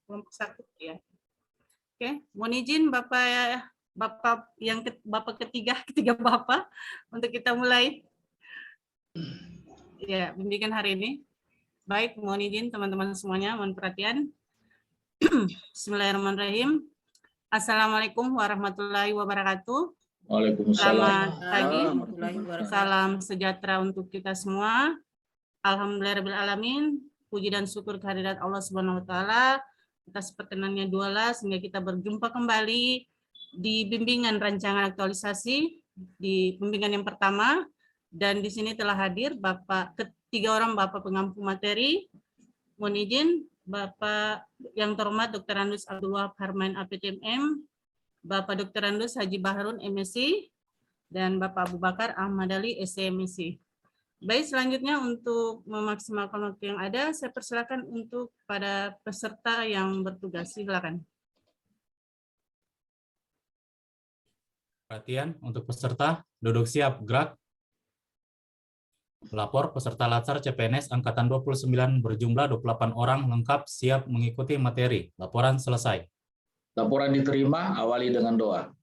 kelompok 1 ya. Oke, mohon izin Bapak yang Bapak ketiga Bapak untuk kita mulai ya bimbingan hari ini. Baik, mohon izin teman-teman semuanya, mohon perhatian. Bismillahirrahmanirrahim. Assalamualaikum warahmatullahi wabarakatuh. Waalaikumsalam. Selamat pagi. Salam sejahtera untuk kita semua. Alhamdulillahirrahmanirrahim. Puji dan syukur kehadirat Allah Subhanahu wa taala atas perkenannya Duala sehingga kita berjumpa kembali di bimbingan rancangan aktualisasi di bimbingan yang pertama, dan di sini telah hadir tiga orang Bapak pengampu materi. Mohon izin Bapak yang terhormat Dr. Andus Abdul Wahab Harmain APTMM, Bapak Dr. Andus Haji Baharun MSc, dan Bapak Abu Bakar Ahmad Ali SCMSc. Baik, selanjutnya untuk memaksimalkan waktu yang ada, saya persilakan untuk pada peserta yang bertugas. Silakan. Perhatian untuk peserta, duduk siap, gerak. Lapor peserta Latsar CPNS Angkatan 29 berjumlah 28 orang lengkap siap mengikuti materi. Laporan selesai. Laporan diterima, awali dengan doa.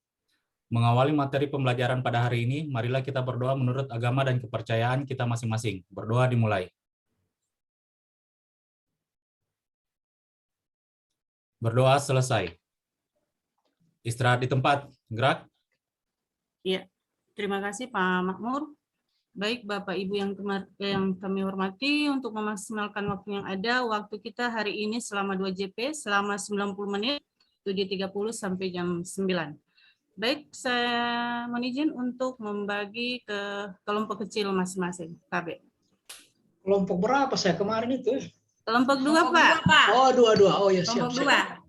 Mengawali materi pembelajaran pada hari ini, marilah kita berdoa menurut agama dan kepercayaan kita masing-masing. Berdoa dimulai. Berdoa selesai. Istirahat di tempat. Gerak. Ya, terima kasih Pak Makmur. Baik Bapak Ibu yang kami hormati, untuk memaksimalkan waktu yang ada, waktu kita hari ini selama 2 JP, selama 90 menit, 7.30 sampai jam 9. Baik, saya mohon izin untuk membagi ke kelompok kecil masing-masing, KB. Kelompok berapa saya kemarin itu? Kelompok 2, Pak. Oh, 2. Oh ya, siap. Kelompok 2.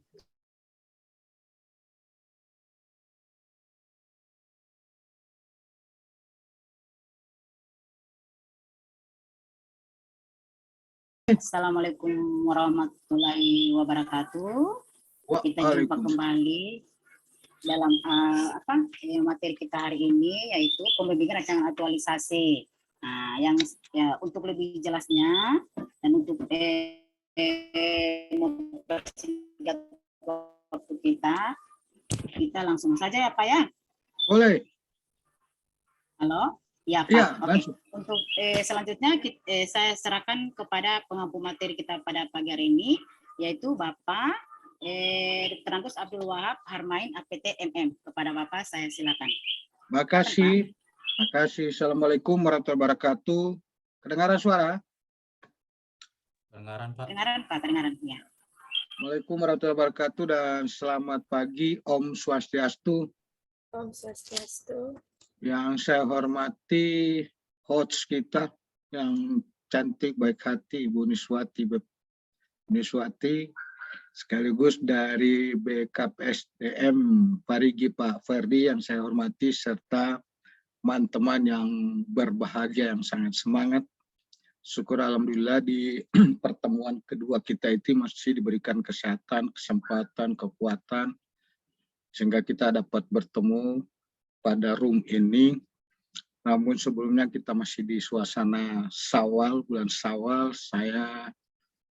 Assalamualaikum warahmatullahi wabarakatuh. Kita jumpa kembali dalam materi kita hari ini, yaitu pembimbingan rancangan aktualisasi. Nah, yang untuk lebih jelasnya dan untuk mempersingkat waktu kita langsung saja ya Pak ya. Boleh. Halo. Ya Pak. Ya, oke. Untuk selanjutnya saya serahkan kepada pengampu materi kita pada pagi hari ini, yaitu Bapak Dr. Andus Abdul Wahab Harmain APTMM. Kepada Bapak saya silakan. Makasih. Makasih. Assalamualaikum warahmatullahi wabarakatuh. Kedengaran suara? Kedengaran Pak. Kedengaran Pak, kedengaran ya. Assalamualaikum warahmatullahi wabarakatuh dan selamat pagi. Om Swastiastu. Om Swastiastu. Yang saya hormati host kita yang cantik, baik hati, Ibu Niswati, sekaligus dari BKPSDM Parigi Pak Ferdi yang saya hormati, serta teman-teman yang berbahagia yang sangat semangat. Syukur alhamdulillah di pertemuan kedua kita itu masih diberikan kesehatan, kesempatan, kekuatan sehingga kita dapat bertemu pada room ini. Namun sebelumnya kita masih di suasana Syawal, bulan Syawal. Saya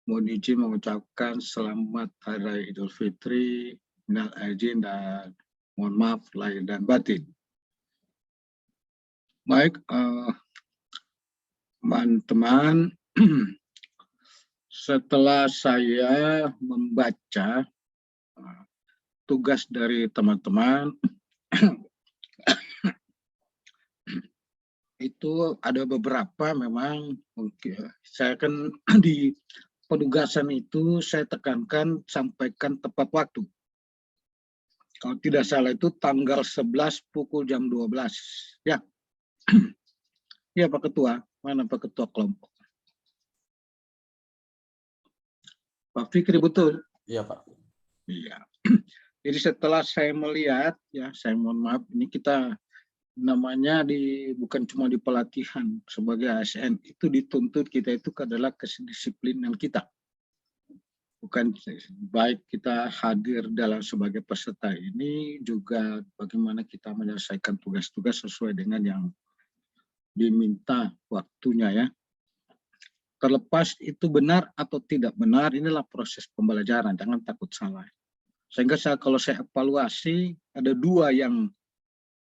mohon izin mengucapkan selamat Hari Raya Idul Fitri, minal aidin dan mohon maaf lahir dan batin. Baik, teman-teman, setelah saya membaca tugas dari teman-teman, itu ada beberapa memang saya kan di penugasan itu saya tekankan sampaikan tepat waktu. Kalau tidak salah itu tanggal 11 pukul jam 12. Ya. Ya Pak Ketua, mana Pak Ketua kelompok? Pak Fikri betul? Iya Pak. Iya. Jadi setelah saya melihat, ya saya mohon maaf, ini kita namanya bukan cuma di pelatihan sebagai ASN, itu dituntut kita itu adalah kedisiplinan kita. Bukan baik kita hadir dalam sebagai peserta ini, juga bagaimana kita menyelesaikan tugas-tugas sesuai dengan yang diminta waktunya ya. Terlepas itu benar atau tidak benar, inilah proses pembelajaran, jangan takut salah. Sehingga kalau saya evaluasi, ada 2 yang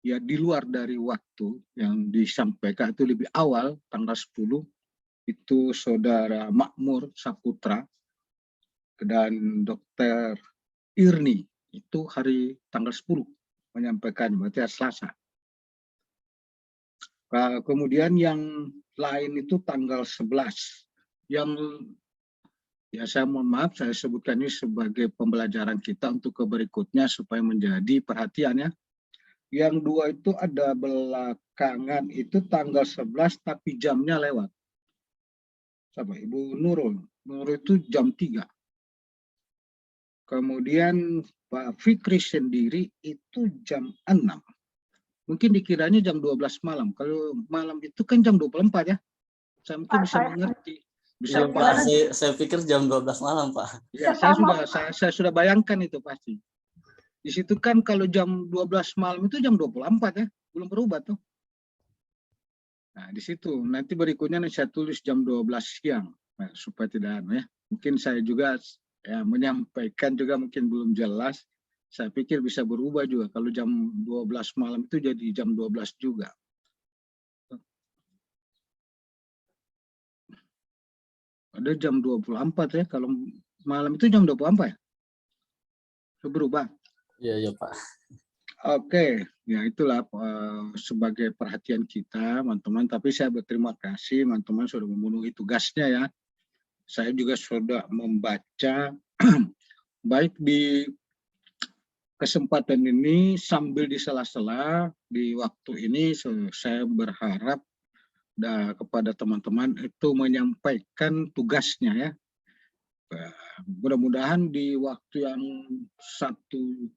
ya di luar dari waktu yang disampaikan itu lebih awal, tanggal 10, itu Saudara Makmur Saputra dan Dr. Irni, itu hari tanggal 10 menyampaikan, berarti hari Selasa. Kemudian yang lain itu tanggal 11. Yang ya saya mohon maaf, saya sebutkan ini sebagai pembelajaran kita untuk ke berikutnya supaya menjadi perhatian ya. Yang 2 itu ada belakangan, itu tanggal 11 tapi jamnya lewat. Sama Ibu Nurul itu jam 3. Kemudian Pak Fikri sendiri itu jam 6. Mungkin dikiranya jam 12 malam. Kalau malam itu kan jam 24 ya. Saya mungkin bisa mengerti. Bisa Ya, Pak, saya pikir jam 12 malam, Pak. Ya, saya sudah bayangkan itu pasti. Di situ kan kalau jam 12 malam itu jam 24 ya, belum berubah tuh. Nah, di situ nanti berikutnya saya tulis jam 12 siang. Nah, supaya tidak ya. Mungkin saya juga ya, menyampaikan juga mungkin belum jelas. Saya pikir bisa berubah juga. Kalau jam 12 malam itu jadi jam 12 juga. Ada jam 24 ya, kalau malam itu jam 24 ya? Berubah? Iya, Pak. Oke, ya itulah sebagai perhatian kita, teman-teman. Tapi saya berterima kasih, teman-teman sudah memenuhi tugasnya ya. Saya juga sudah membaca, baik di kesempatan ini sambil di sela-sela di waktu ini, saya berharap kepada teman-teman itu menyampaikan tugasnya ya. Mudah-mudahan di waktu yang 1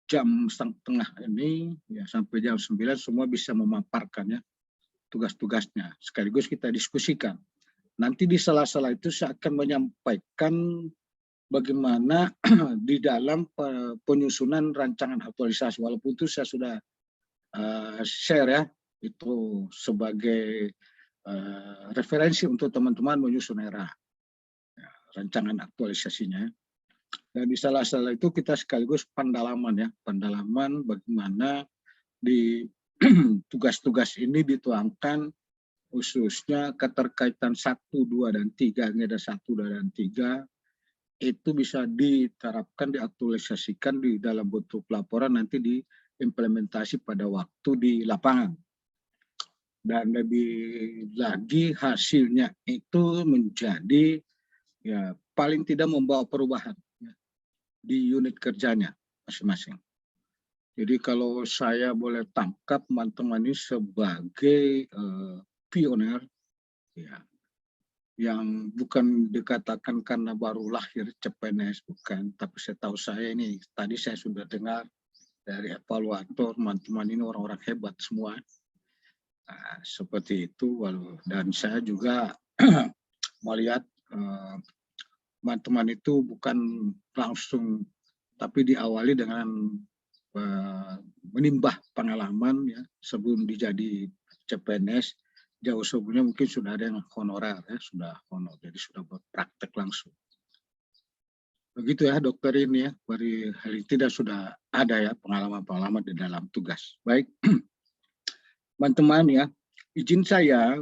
jam setengah ini ya sampai jam 9 semua bisa memaparkan ya tugas-tugasnya. Sekaligus kita diskusikan. Nanti di sela-sela itu saya akan menyampaikan bagaimana di dalam penyusunan rancangan aktualisasi. Walaupun itu saya sudah share ya, itu sebagai referensi untuk teman-teman menyusun era ya, rancangan aktualisasinya. Dan di sela-sela itu kita sekaligus pendalaman ya, pendalaman bagaimana di tugas-tugas ini dituangkan khususnya keterkaitan 1, 2, dan 3, ini ada 1, 2, dan 3, itu bisa diterapkan, diaktualisasikan di dalam bentuk laporan, nanti diimplementasi pada waktu di lapangan. Dan lebih lagi hasilnya itu menjadi ya paling tidak membawa perubahan ya, di unit kerjanya masing-masing. Jadi kalau saya boleh tangkap teman-teman ini sebagai pioner ya, yang bukan dikatakan karena baru lahir CPNS, bukan, tapi setahu saya ini tadi saya sudah dengar dari evaluator, teman-teman ini orang-orang hebat semua. Nah, seperti itu, dan saya juga melihat teman-teman itu bukan langsung, tapi diawali dengan menimbah pengalaman ya sebelum dijadi CPNS. Jauh sebelumnya mungkin sudah ada yang honorer ya, sudah honor, jadi sudah berpraktek langsung. Begitu ya dokter ini ya, dari hal ini tidak sudah ada ya pengalaman-pengalaman di dalam tugas. Baik. Teman-teman ya, izin saya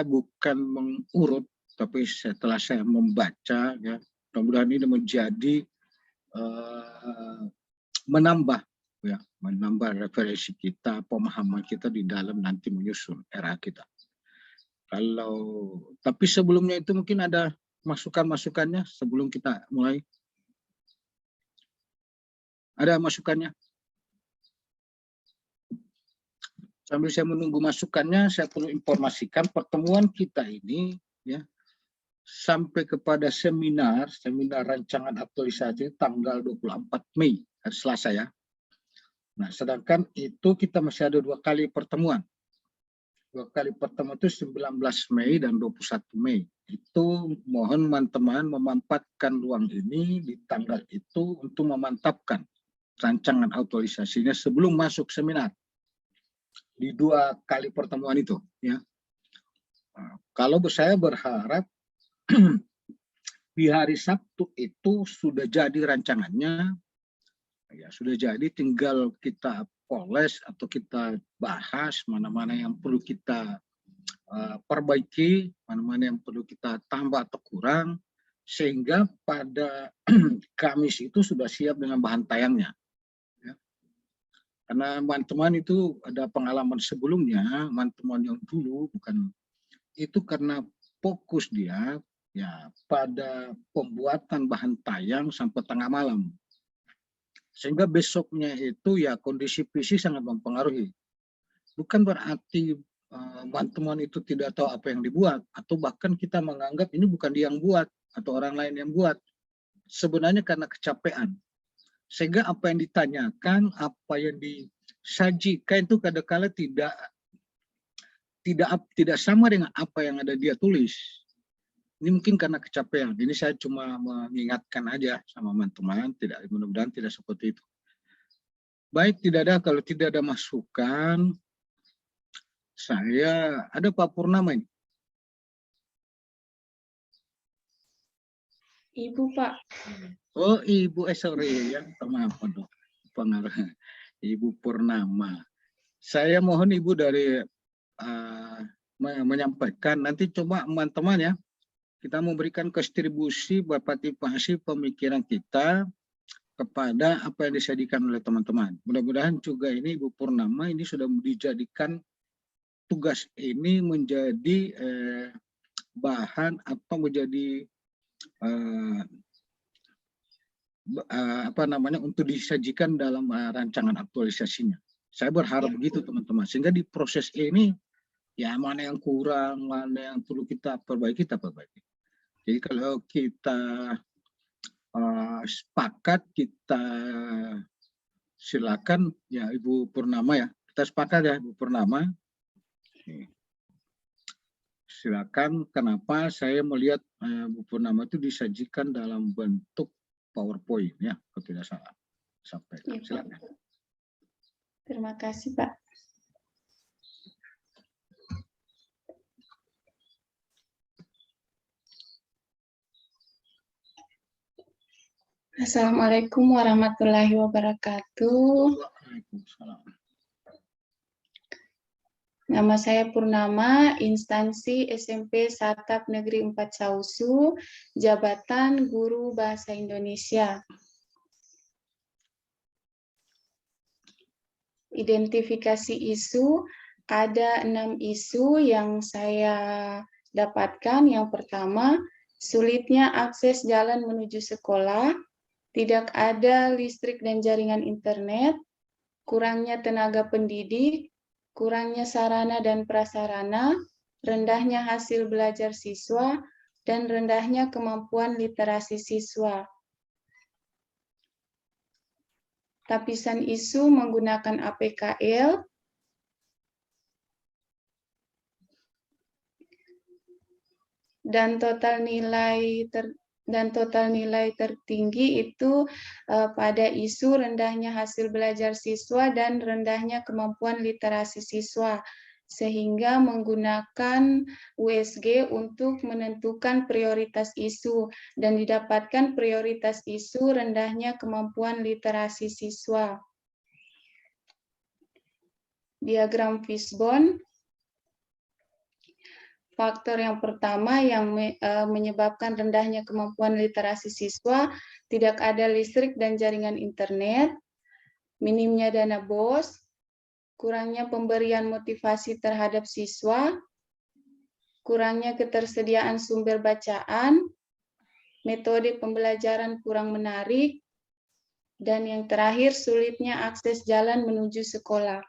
bukan mengurut, tapi setelah saya membaca ya, mudah-mudahan ini menjadi menambah referensi kita, pemahaman kita di dalam nanti menyusun era kita. Tapi sebelumnya itu mungkin ada masukan-masukannya sebelum kita mulai. Ada masukannya? Sambil saya menunggu masukannya, saya perlu informasikan pertemuan kita ini ya sampai kepada seminar rancangan aktualisasi tanggal 24 Mei, hari Selasa ya. Nah, sedangkan itu kita masih ada 2 kali pertemuan. 2 kali pertemuan itu 19 Mei dan 21 Mei. Itu mohon teman-teman memanfaatkan ruang ini di tanggal itu untuk memantapkan rancangan aktualisasinya sebelum masuk seminar. Di 2 kali pertemuan itu ya. Kalau saya berharap di hari Sabtu itu sudah jadi rancangannya, ya sudah jadi, tinggal kita poles atau kita bahas mana-mana yang perlu kita perbaiki, mana-mana yang perlu kita tambah atau kurang, sehingga pada Kamis itu sudah siap dengan bahan tayangnya. Ya. Karena teman-teman itu ada pengalaman sebelumnya, teman-teman yang dulu bukan itu, karena fokus dia ya pada pembuatan bahan tayang sampai tengah malam, sehingga besoknya itu ya kondisi fisik sangat mempengaruhi. Bukan berarti teman-teman itu tidak tahu apa yang dibuat, atau bahkan kita menganggap ini bukan dia yang buat atau orang lain yang buat. Sebenarnya karena kecapean, sehingga apa yang ditanyakan, apa yang disajikan itu kadang-kala tidak sama dengan apa yang ada dia tulis. Ini mungkin karena kecapean. Ini saya cuma mengingatkan aja sama teman-teman, mudah-mudahan tidak seperti itu. Baik, kalau tidak ada masukan, saya ada Pak Purnama ini. Ibu, Pak. Oh, Ibu, sorry ya, maaf dong. Pengarah Ibu Purnama. Saya mohon Ibu dari menyampaikan, nanti coba teman-teman ya, kita memberikan distribusi partisipasi pemikiran kita kepada apa yang disajikan oleh teman-teman. Mudah-mudahan juga ini Ibu Purnama ini sudah dijadikan tugas ini menjadi bahan atau menjadi untuk disajikan dalam rancangan aktualisasinya. Saya berharap begitu teman-teman, sehingga di proses ini ya mana yang kurang, mana yang perlu kita perbaiki, kita perbaiki. Jadi kalau kita sepakat, kita silakan ya Ibu Purnama ya, kita sepakat ya Ibu Purnama. Silakan. Kenapa saya melihat Ibu Purnama itu disajikan dalam bentuk PowerPoint ya, kalau tidak salah. Sampaikan. Silakan. Terima kasih, Pak. Assalamualaikum warahmatullahi wabarakatuh. Waalaikumsalam. Nama saya Purnama, instansi SMP Satap Negeri 4 Sausu, jabatan Guru Bahasa Indonesia. Identifikasi isu, ada 6 isu yang saya dapatkan. Yang pertama, sulitnya akses jalan menuju sekolah, tidak ada listrik dan jaringan internet, kurangnya tenaga pendidik, kurangnya sarana dan prasarana, rendahnya hasil belajar siswa, dan rendahnya kemampuan literasi siswa. Lapisan isu menggunakan APKL, dan total nilai tertinggi itu pada isu rendahnya hasil belajar siswa dan rendahnya kemampuan literasi siswa, sehingga menggunakan USG untuk menentukan prioritas isu, dan didapatkan prioritas isu rendahnya kemampuan literasi siswa. Diagram Fishbone. Faktor yang pertama yang menyebabkan rendahnya kemampuan literasi siswa, tidak ada listrik dan jaringan internet, minimnya dana BOS, kurangnya pemberian motivasi terhadap siswa, kurangnya ketersediaan sumber bacaan, metode pembelajaran kurang menarik, dan yang terakhir sulitnya akses jalan menuju sekolah.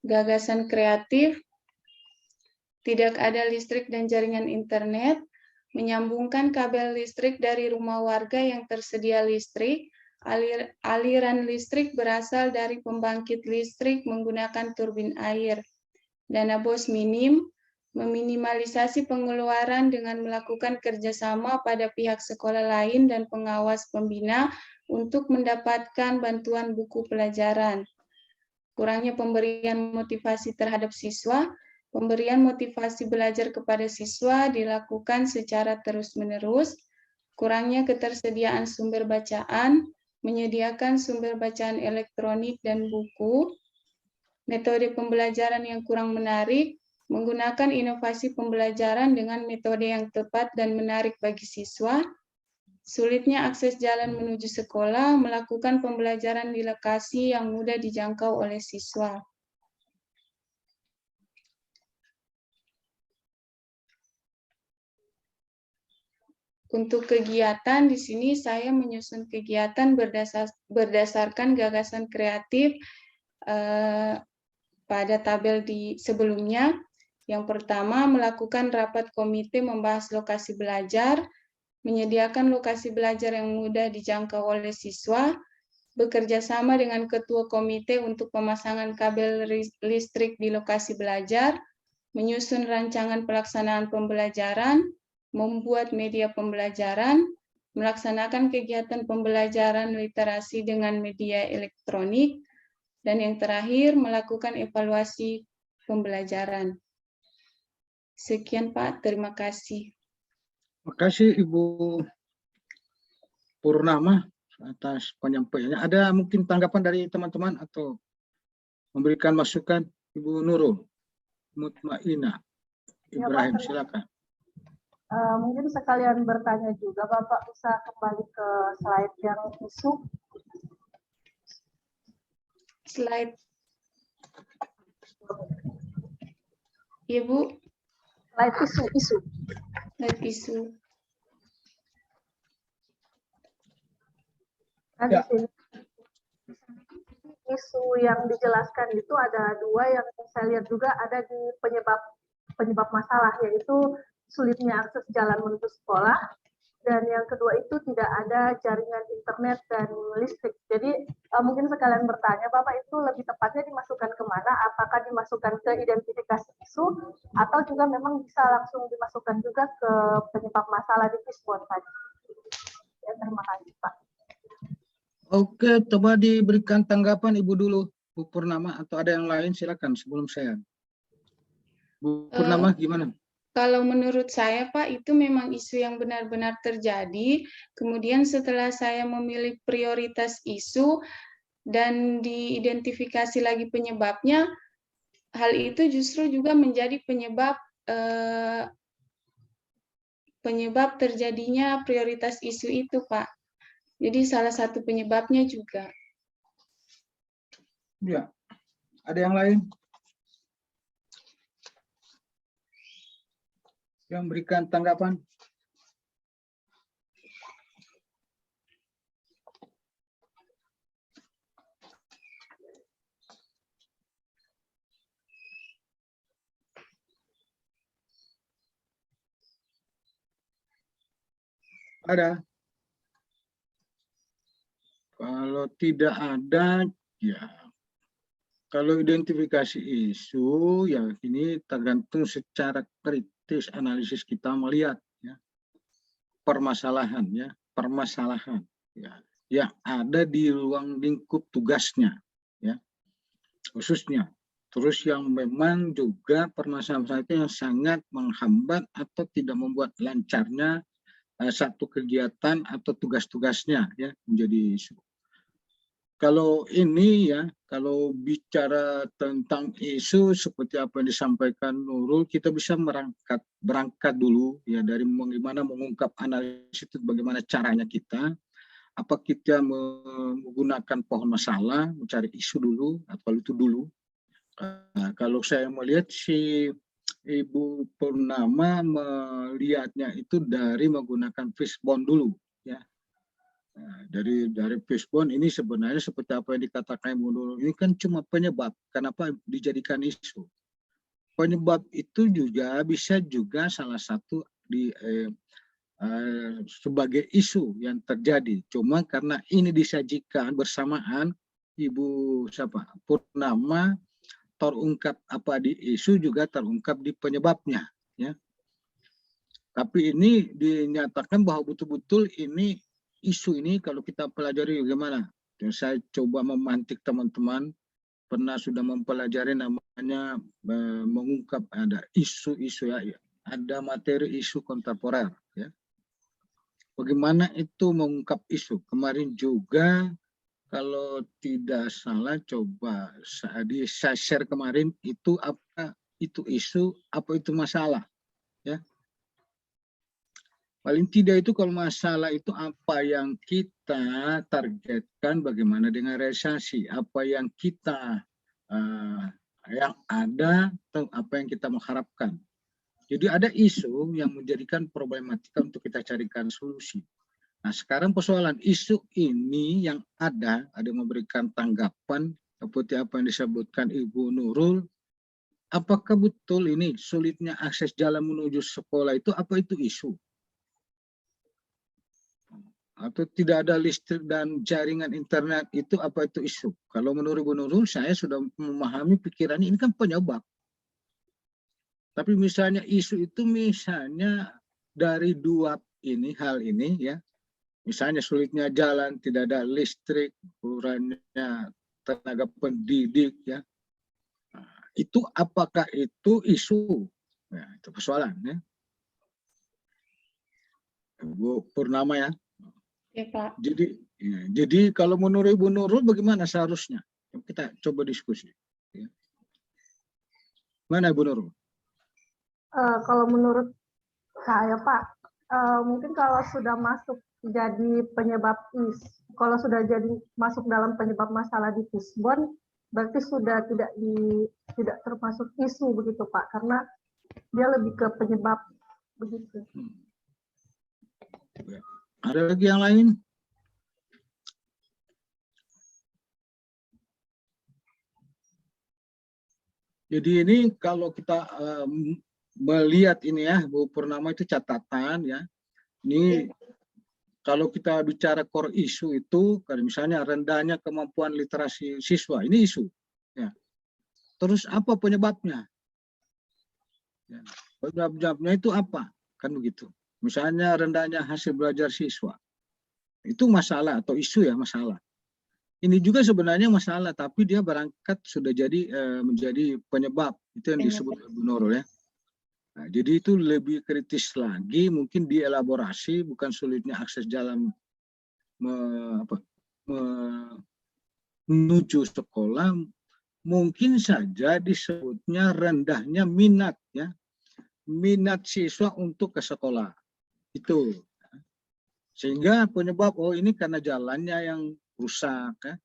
Gagasan kreatif, tidak ada listrik dan jaringan internet, menyambungkan kabel listrik dari rumah warga yang tersedia listrik, aliran listrik berasal dari pembangkit listrik menggunakan turbin air. Dana BOS minim, meminimalisasi pengeluaran dengan melakukan kerjasama pada pihak sekolah lain dan pengawas pembina untuk mendapatkan bantuan buku pelajaran. kurangnya pemberian motivasi terhadap siswa. Pemberian motivasi belajar kepada siswa dilakukan secara terus-menerus, kurangnya ketersediaan sumber bacaan, menyediakan sumber bacaan elektronik dan buku, metode pembelajaran yang kurang menarik, menggunakan inovasi pembelajaran dengan metode yang tepat dan menarik bagi siswa, sulitnya akses jalan menuju sekolah, melakukan pembelajaran di lokasi yang mudah dijangkau oleh siswa. Untuk kegiatan, di sini saya menyusun kegiatan berdasarkan gagasan kreatif pada tabel di sebelumnya. Yang pertama, melakukan rapat komite membahas lokasi belajar, menyediakan lokasi belajar yang mudah dijangkau oleh siswa, bekerja sama dengan ketua komite untuk pemasangan kabel listrik di lokasi belajar, menyusun rancangan pelaksanaan pembelajaran, membuat media pembelajaran, melaksanakan kegiatan pembelajaran literasi dengan media elektronik, dan yang terakhir, melakukan evaluasi pembelajaran. Sekian Pak, terima kasih. Terima kasih Ibu Purnama atas penyampaiannya. Ada mungkin tanggapan dari teman-teman atau memberikan masukan? Ibu Nurul Mutmainah Ibrahim, silakan. Mungkin sekalian bertanya juga, Bapak bisa kembali ke slide yang isu. Slide. Ibu. Slide isu. Slide isu. Nah, di sini isu yang dijelaskan itu ada dua yang saya lihat juga ada di penyebab masalah, yaitu sulitnya akses jalan menuju sekolah, dan yang kedua itu tidak ada jaringan internet dan listrik. Jadi mungkin sekalian bertanya, Bapak itu lebih tepatnya dimasukkan kemana? Apakah dimasukkan ke identifikasi isu, atau juga memang bisa langsung dimasukkan juga ke penyebab masalah di Fishbone tadi? Ya, terima kasih, Pak. Oke, coba diberikan tanggapan Ibu dulu, Bu Purnama, atau ada yang lain silakan sebelum saya. Bu Purnama gimana? Kalau menurut saya, Pak, itu memang isu yang benar-benar terjadi. Kemudian setelah saya memilih prioritas isu dan diidentifikasi lagi penyebabnya, hal itu justru juga menjadi penyebab terjadinya prioritas isu itu, Pak. Jadi salah satu penyebabnya juga. Ya, ada yang lain? Yang berikan tanggapan? Ada? Kalau tidak ada, ya. Kalau identifikasi isu, ya ini tergantung secara kritis analisis kita melihat ya, permasalahan ya, yang ada di ruang lingkup tugasnya ya, khususnya. Terus yang memang juga permasalahan yang sangat menghambat atau tidak membuat lancarnya satu kegiatan atau tugas-tugasnya ya menjadi isu. Kalau ini ya, kalau bicara tentang isu seperti apa yang disampaikan Nurul, kita bisa berangkat dulu ya dari bagaimana mengungkap analisis itu, bagaimana caranya kita, apa kita menggunakan pohon masalah, mencari isu dulu atau itu dulu. Kalau saya melihat si Ibu Purnama melihatnya itu dari menggunakan Fishbone dulu ya. Nah, dari Fishbone ini sebenarnya seperti apa yang dikatakan Ibu Nurul, ini kan cuma penyebab kenapa dijadikan isu. Penyebab itu juga bisa juga salah satu sebagai isu yang terjadi. Cuma karena ini disajikan bersamaan Ibu Purnama terungkap apa di isu juga terungkap di penyebabnya ya. Tapi ini dinyatakan bahwa betul-betul ini isu ini kalau kita pelajari bagaimana. Dan saya coba memantik teman-teman pernah sudah mempelajari namanya mengungkap ada isu-isu ya, ada materi isu kontemporer ya. Bagaimana itu mengungkap isu? Kemarin juga kalau tidak salah coba saya share kemarin itu apa itu isu, apa itu masalah ya. Paling tidak itu kalau masalah itu apa yang kita targetkan, bagaimana dengan realisasi, apa yang kita yang ada atau apa yang kita mengharapkan. Jadi ada isu yang menjadikan problematika untuk kita carikan solusi. Nah sekarang persoalan isu ini yang ada memberikan tanggapan seperti apa yang disebutkan Ibu Nurul. Apakah betul ini sulitnya akses jalan menuju sekolah itu apa itu isu? Atau tidak ada listrik dan jaringan internet itu apa itu isu? Kalau menurut Ibu Nurul saya sudah memahami pikirannya ini kan penyebab. Tapi misalnya isu itu misalnya dari dua hal ini ya. Misalnya sulitnya jalan, tidak ada listrik, kurangnya tenaga pendidik ya. Nah, itu apakah itu isu? Ya, itu persoalan ya. Bu Purnama ya. Ya, Pak. Jadi kalau menurut Ibu Nurul bagaimana seharusnya? Kita coba diskusi. Ya. Mana Ibu Nurul? Kalau menurut saya Pak, mungkin kalau sudah masuk jadi penyebab kalau sudah jadi masuk dalam penyebab masalah di Fisbon, berarti sudah tidak termasuk isu begitu Pak, karena dia lebih ke penyebab begitu. Ada lagi yang lain? Jadi ini kalau kita melihat ini ya, Bu Purnama itu catatan ya. Ini kalau kita bicara core isu itu, misalnya rendahnya kemampuan literasi siswa, ini isu. Ya. Terus apa penyebabnya? Ya. Penyebabnya itu apa? Kan begitu. Misalnya rendahnya hasil belajar siswa. Itu masalah atau isu ya, masalah. Ini juga sebenarnya masalah, tapi dia berangkat sudah jadi menjadi penyebab. Itu yang disebut Bu Nurul ya. Nah, jadi itu lebih kritis lagi, mungkin dielaborasi, bukan sulitnya akses jalan menuju sekolah, mungkin saja disebutnya rendahnya minat ya, minat siswa untuk ke sekolah itu, sehingga penyebab ini karena jalannya yang rusak ya,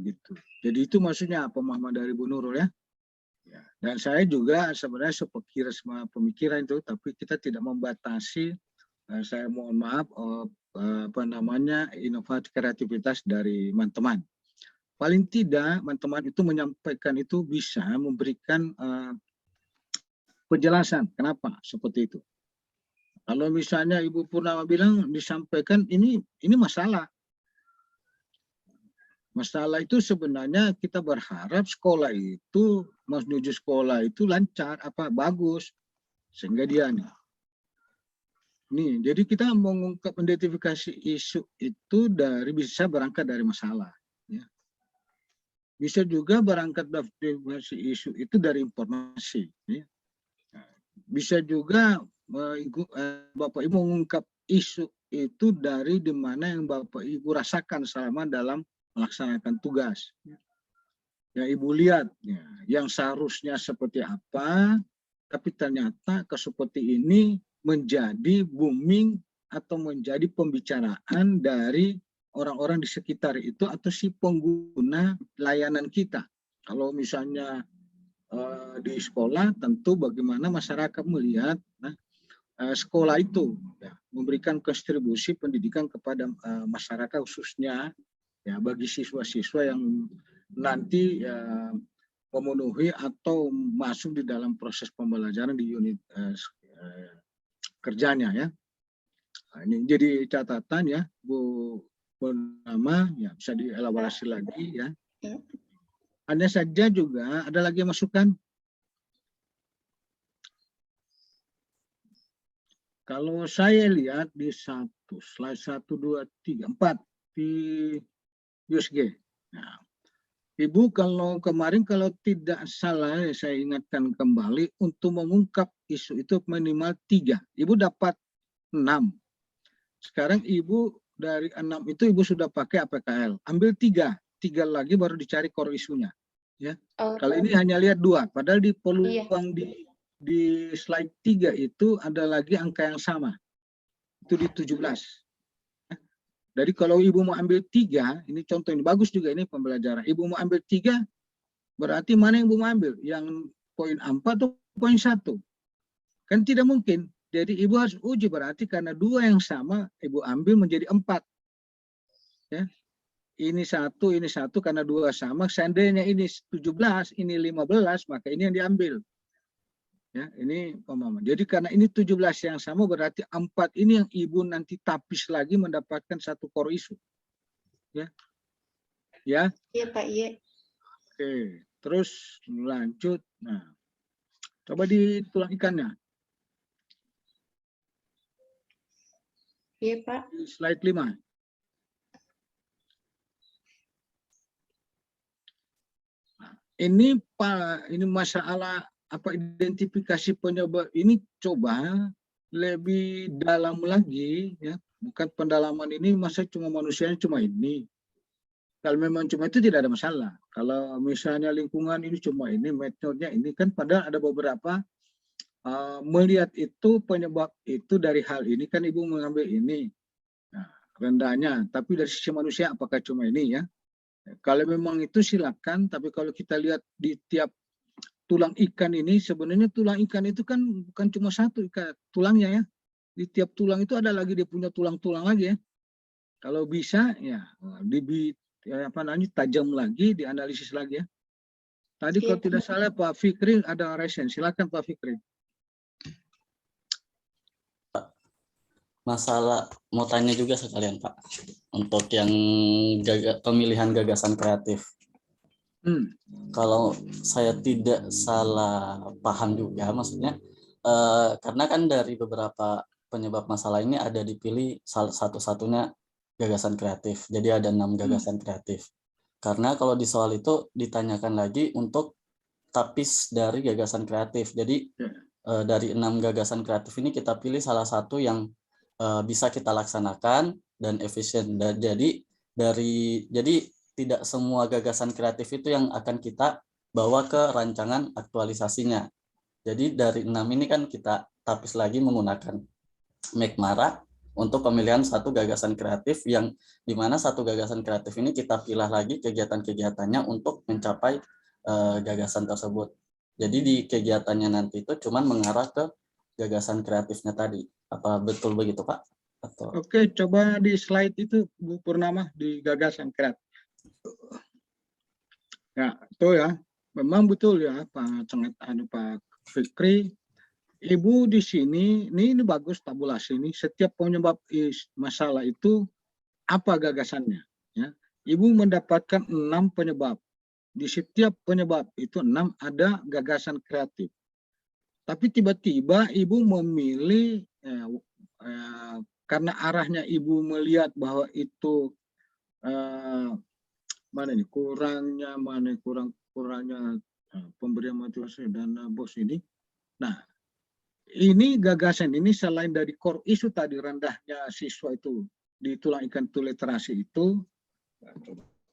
gitu. Jadi itu maksudnya pemahaman dari Bu Nurul ya. Ya, dan saya juga sebenarnya sepikir sama pemikiran itu, tapi kita tidak membatasi. Saya mohon maaf, inovasi kreativitas dari teman-teman. Paling tidak teman-teman itu menyampaikan itu bisa memberikan penjelasan kenapa seperti itu. Kalau misalnya Ibu Purnama bilang disampaikan ini masalah. Masalah itu sebenarnya kita berharap sekolah itu menuju sekolah itu lancar, bagus, sehingga dia nih. Jadi kita mengungkap identifikasi isu itu bisa berangkat dari masalah. Ya. Bisa juga berangkat dari isu itu dari informasi. Ya. Bisa juga Bapak Ibu mengungkap isu itu dari dimana yang Bapak Ibu rasakan selama dalam melaksanakan tugas. Ya, Ibu lihat ya, yang seharusnya seperti apa, tapi ternyata seperti ini menjadi booming atau menjadi pembicaraan dari orang-orang di sekitar itu atau si pengguna layanan kita. Kalau misalnya di sekolah, tentu bagaimana masyarakat melihat sekolah itu ya, memberikan kontribusi pendidikan kepada masyarakat khususnya ya bagi siswa-siswa yang nanti memenuhi atau masuk di dalam proses pembelajaran di unit kerjanya ya. Nah, ini jadi catatan ya Bu Purnama ya, bisa dielaborasi lagi ya. Hanya saja juga ada lagi masukan. Kalau saya lihat di slide 1, 2, 3, 4 di USG. Nah, Ibu kalau kemarin kalau tidak salah saya ingatkan kembali untuk mengungkap isu itu minimal 3. Ibu dapat 6. Sekarang Ibu dari 6 itu Ibu sudah pakai APKL. Ambil 3. 3 lagi baru dicari core isunya. Ya. Kalau ini hanya lihat 2. Padahal di peluang di slide 3 itu ada lagi angka yang sama. Itu di 17. Jadi kalau Ibu mau ambil 3, ini contoh ini bagus juga ini pembelajaran. Ibu mau ambil 3, berarti mana yang Ibu mau ambil? Yang poin 4 atau poin 1? Kan tidak mungkin. Jadi Ibu harus uji berarti karena 2 yang sama Ibu ambil menjadi 4. Ya. Ini 1 karena 2 sama. Seandainya ini 17, ini 15, maka ini yang diambil. Ya, ini pemahaman. Jadi karena ini 17 yang sama berarti 4 ini yang Ibu nanti tapis lagi mendapatkan satu core isu. Ya. Ya. Iya, Pak, iya. Oke, terus lanjut. Nah, coba ditulang ikannya. Iya, Pak. Di slide 5. Ini Pak, ini masalah apa identifikasi penyebab ini coba lebih dalam lagi ya. Bukan pendalaman ini masa cuma manusianya cuma ini. Kalau memang cuma itu tidak ada masalah. Kalau misalnya lingkungan ini cuma ini, metodenya ini kan padahal ada beberapa melihat itu penyebab itu dari hal ini kan Ibu mengambil ini. Nah, rendahnya, tapi dari sisi manusia apakah cuma ini ya? Kalau memang itu silakan, tapi kalau kita lihat di tiap tulang ikan ini, sebenarnya tulang ikan itu kan bukan cuma satu ikan tulangnya ya. Di tiap tulang itu ada lagi dia punya tulang-tulang lagi ya. Kalau bisa ya tajam lagi, dianalisis lagi ya. Tadi kalau tidak salah Pak Fikri ada resen, silakan Pak Fikri. Masalah mau tanya juga sekalian Pak untuk yang pemilihan gagasan kreatif. Kalau saya tidak salah paham juga maksudnya karena kan dari beberapa penyebab masalah ini ada dipilih salah satu-satunya gagasan kreatif. Jadi ada 6 gagasan kreatif. Karena kalau di soal itu ditanyakan lagi untuk tapis dari gagasan kreatif. Jadi dari 6 gagasan kreatif ini kita pilih salah satu yang bisa kita laksanakan dan efisien. Dan jadi tidak semua gagasan kreatif itu yang akan kita bawa ke rancangan aktualisasinya. Jadi dari 6 ini kan kita tapis lagi menggunakan McMara untuk pemilihan satu gagasan kreatif yang dimana satu gagasan kreatif ini kita pilih lagi kegiatan-kegiatannya untuk mencapai gagasan tersebut. Jadi di kegiatannya nanti itu cuman mengarah ke gagasan kreatifnya tadi. Apa betul begitu Pak? Atau... Oke, coba di slide itu Bu Purnama di gagasan kreatif. Ya, itu ya. Memang betul ya Pak Pak Fikri. Ibu di sini, ini bagus tabulasi ini. Setiap penyebab masalah itu apa gagasannya? Ya. Ibu mendapatkan 6 penyebab. Di setiap penyebab itu 6 ada gagasan kreatif. Tapi tiba-tiba Ibu memilih karena arahnya Ibu melihat bahwa itu kurangnya pemberian motivasi dana bos ini. Nah, ini gagasan ini selain dari core isu tadi rendahnya siswa itu di tulang ikan itu literasi itu.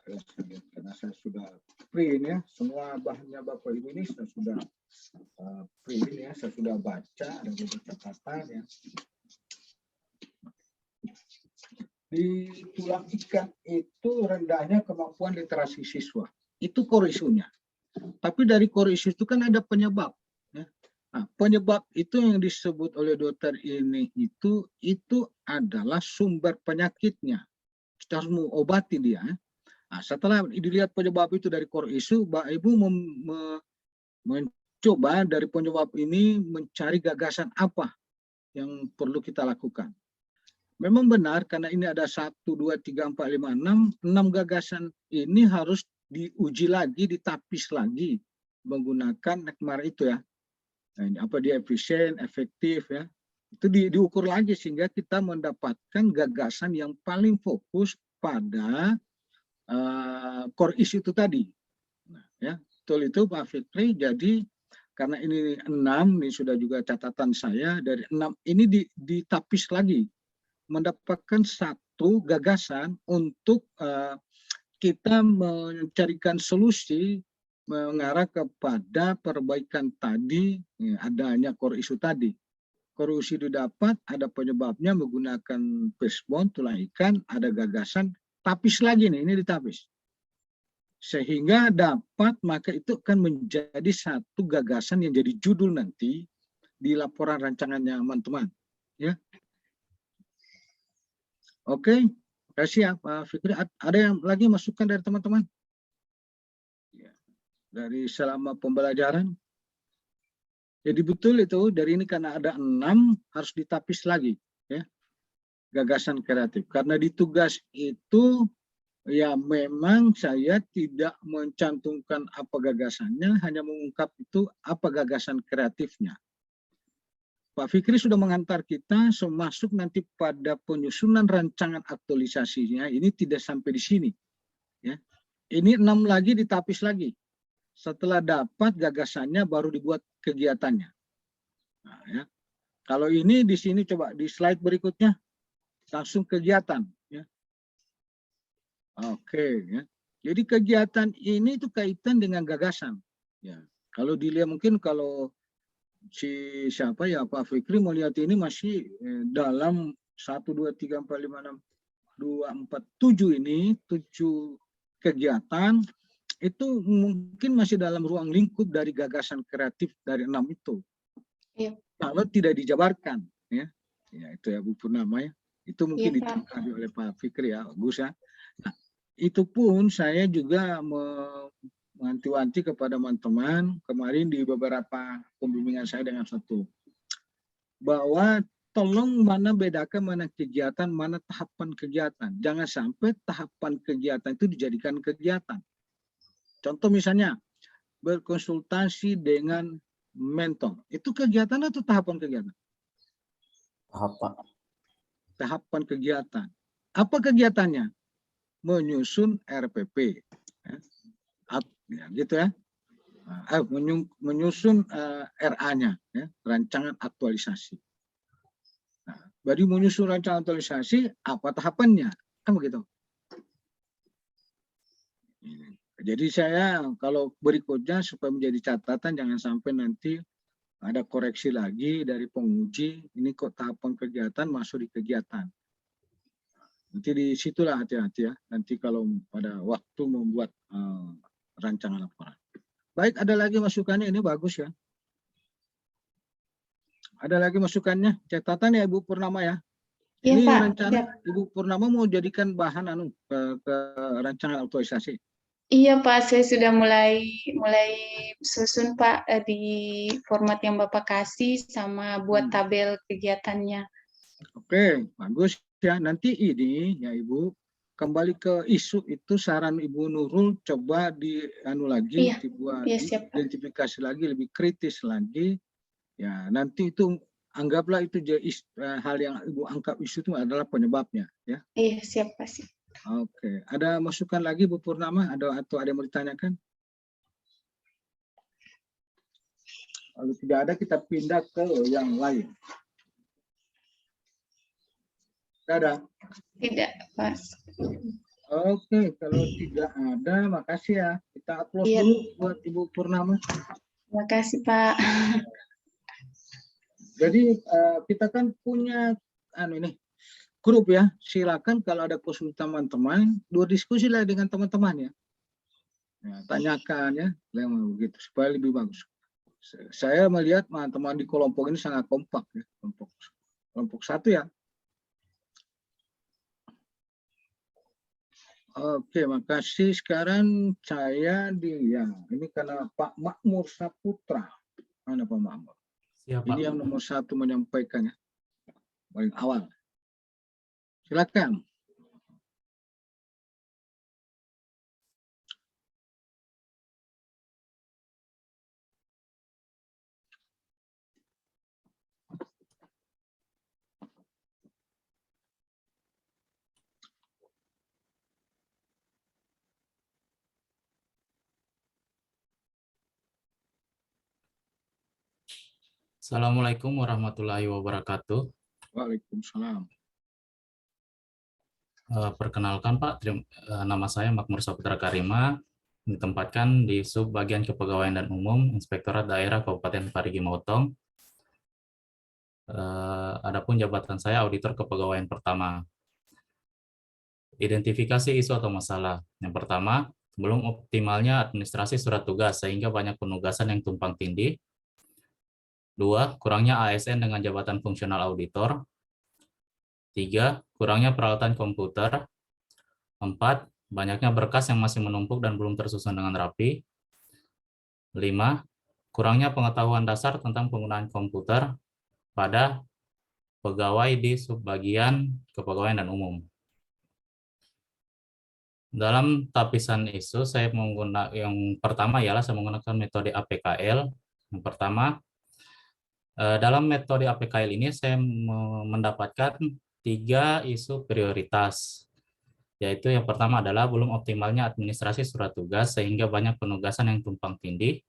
Karena saya sudah print ya, semua bahannya Bapak Ibu ini saya sudah print ya, saya sudah baca, ada beberapa catatan ya. Di tulang ikan itu rendahnya kemampuan literasi siswa, itu core isunya. Tapi dari core isu itu kan ada penyebab. Ya. Nah, penyebab itu yang disebut oleh dokter ini itu adalah sumber penyakitnya. Kita harus mengobati dia. Nah, setelah dilihat penyebab itu dari core isu, Mbak Ibu mencoba dari penyebab ini mencari gagasan apa yang perlu kita lakukan. Memang benar karena ini ada 1, 2, 3, 4, 5, 6 gagasan ini harus diuji lagi, ditapis lagi menggunakan McMara itu ya. Nah, ini apa dia efisien, efektif ya. Itu diukur lagi sehingga kita mendapatkan gagasan yang paling fokus pada core issue itu tadi. Nah, ya, betul itu Pak Fikri. Jadi karena ini 6, ini sudah juga catatan saya, dari 6 ini ditapis lagi, mendapatkan satu gagasan untuk kita mencarikan solusi mengarah kepada perbaikan tadi, ya, adanya core issue tadi. Core issue didapat, ada penyebabnya menggunakan backbone, tulang ikan, ada gagasan, tapis lagi nih, ini ditapis. Sehingga dapat, maka itu akan menjadi satu gagasan yang jadi judul nanti di laporan rancangannya teman-teman. Ya. Oke, kasih ya Pak Fikri. Ada yang lagi masukan dari teman-teman? Ya. Dari selama pembelajaran. Jadi betul itu, dari ini karena ada 6 harus ditapis lagi. Ya. Gagasan kreatif. Karena di tugas itu, ya memang saya tidak mencantumkan apa gagasannya, hanya mengungkap itu apa gagasan kreatifnya. Pak Fikri sudah mengantar kita masuk nanti pada penyusunan rancangan aktualisasinya, ini tidak sampai di sini. Ya. Ini 6 lagi ditapis lagi. Setelah dapat gagasannya baru dibuat kegiatannya. Nah, ya. Kalau ini di sini coba di slide berikutnya langsung kegiatan. Ya. Oke, ya. Jadi kegiatan ini itu kaitan dengan gagasan. Ya. Kalau dilihat mungkin kalau siapa ya Pak Fikri melihat ini masih dalam 1, 2, 3, 4, 5, 6, 2, 4, 7 ini 7 kegiatan itu mungkin masih dalam ruang lingkup dari gagasan kreatif dari 6 itu. Iya. Kalau tidak dijabarkan, ya, ya itu ya Bu Purnama ya, itu mungkin Iya, Pak. ditangkap oleh Pak Fikri ya, Gus ya. Nah, itu pun saya juga wanti-wanti kepada teman-teman kemarin di beberapa pembimbingan saya dengan satu, bahwa tolong mana bedakan mana kegiatan, mana tahapan kegiatan. Jangan sampai tahapan kegiatan itu dijadikan kegiatan. Contoh misalnya, berkonsultasi dengan mentor. Itu kegiatan atau tahapan kegiatan? Tahapan kegiatan. Apa kegiatannya? Menyusun RPP. Ya, gitu ya. Menyusun RA-nya, ya, rancangan aktualisasi. Nah, baru menyusun rancangan aktualisasi, apa tahapannya? Kan begitu. Jadi saya kalau berikutnya supaya menjadi catatan, jangan sampai nanti ada koreksi lagi dari penguji, ini kok tahapan kegiatan masuk di kegiatan. Nanti disitulah hati-hati ya, nanti kalau pada waktu membuat rancangan laporan. Baik, ada lagi masukannya, ini bagus ya. Ada lagi masukannya, catatan ya Ibu Purnama ya. Iya, Ini Pak. rencana Siap. Ibu Purnama mau jadikan bahan ke rancangan aktualisasi. Iya, Pak, saya sudah mulai susun, Pak, di format yang Bapak kasih sama buat tabel kegiatannya. Oke, bagus ya. Nanti ini ya Ibu, kembali ke isu itu saran Ibu Nurul, coba dibuat siap, Pak. identifikasi lagi, lebih kritis lagi. Ya, nanti itu anggaplah itu hal yang Ibu anggap isu itu adalah penyebabnya ya. Iya, siap, Pak. Oke, ada masukan lagi Bu Purnama atau ada yang mau ditanyakan? Kalau tidak ada, kita pindah ke yang lain. Tidak ada? Tidak, Pak. Oke, kalau tidak ada, makasih ya. Kita upload Iya. dulu buat Ibu Purnama. Terima kasih, Pak. Jadi kita kan punya grup ya. Silakan kalau ada konsultan teman-teman, diskusi lah dengan teman-teman ya. Ya, tanyakan ya, begitu supaya lebih bagus. Saya melihat teman-teman di kelompok ini sangat kompak ya, kelompok satu ya. Oke, makasih. Sekarang saya ini karena Pak Makmur Saputra. Mana Pak Makmur? Siap, Ini Pak. yang nomor 1 menyampaikannya paling awal. Silakan. Assalamualaikum warahmatullahi wabarakatuh. Waalaikumsalam. Perkenalkan Pak, nama saya Makmur Saputra Karima, ditempatkan di Subbagian Kepegawaian dan Umum, Inspektorat Daerah Kabupaten Parigi Motong. Adapun jabatan saya Auditor Kepegawaian pertama. Identifikasi isu atau masalah. Yang pertama, belum optimalnya administrasi surat tugas sehingga banyak penugasan yang tumpang tindih. 2. Kurangnya ASN dengan jabatan fungsional auditor. 3. Kurangnya peralatan komputer. 4. Banyaknya berkas yang masih menumpuk dan belum tersusun dengan rapi. 5. Kurangnya pengetahuan dasar tentang penggunaan komputer pada pegawai di subbagian kepegawaian dan umum. Dalam tapisan isu, saya menggunakan yang pertama ialah saya menggunakan metode APKL. Yang pertama, dalam metode APKL ini saya mendapatkan 3 isu prioritas, yaitu yang pertama adalah belum optimalnya administrasi surat tugas sehingga banyak penugasan yang tumpang tindih.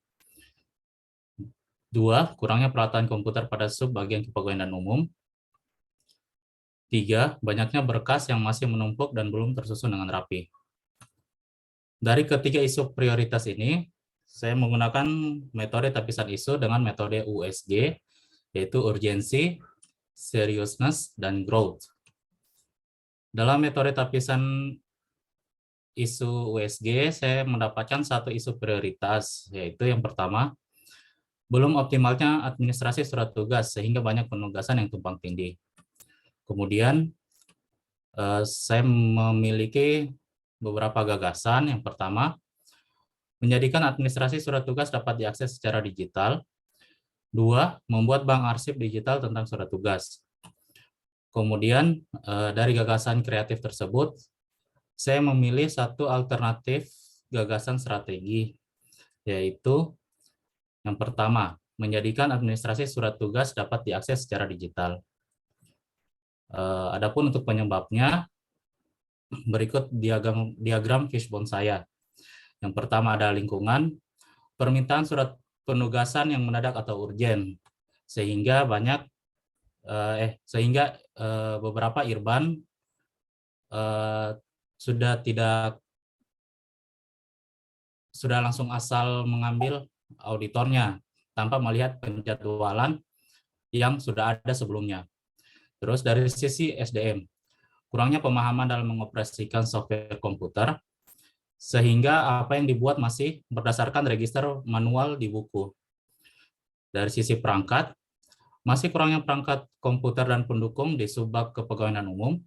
2. Kurangnya peralatan komputer pada subbagian kepegawaian dan umum. 3. Banyaknya berkas yang masih menumpuk dan belum tersusun dengan rapi. Dari ketiga isu prioritas ini, saya menggunakan metode tapisan isu dengan metode USG, yaitu urgency, seriousness, dan growth. Dalam metode tapisan isu USG, saya mendapatkan 1 isu prioritas, yaitu yang pertama, belum optimalnya administrasi surat tugas sehingga banyak penugasan yang tumpang tindih. Kemudian, saya memiliki beberapa gagasan. Yang pertama, menjadikan administrasi surat tugas dapat diakses secara digital. 2. Membuat bank arsip digital tentang surat tugas. Kemudian dari gagasan kreatif tersebut, saya memilih 1 alternatif gagasan strategi, yaitu yang pertama, menjadikan administrasi surat tugas dapat diakses secara digital. Adapun untuk penyebabnya, berikut diagram fishbone saya. Yang pertama ada lingkungan, permintaan surat penugasan yang mendadak atau urgen, sehingga beberapa irban sudah langsung asal mengambil auditornya tanpa melihat penjadwalan yang sudah ada sebelumnya. Terus dari sisi SDM, kurangnya pemahaman dalam mengoperasikan software komputer, sehingga apa yang dibuat masih berdasarkan register manual di buku. Dari sisi perangkat, masih kurangnya perangkat komputer dan pendukung di Subbag Kepegawaian dan Umum,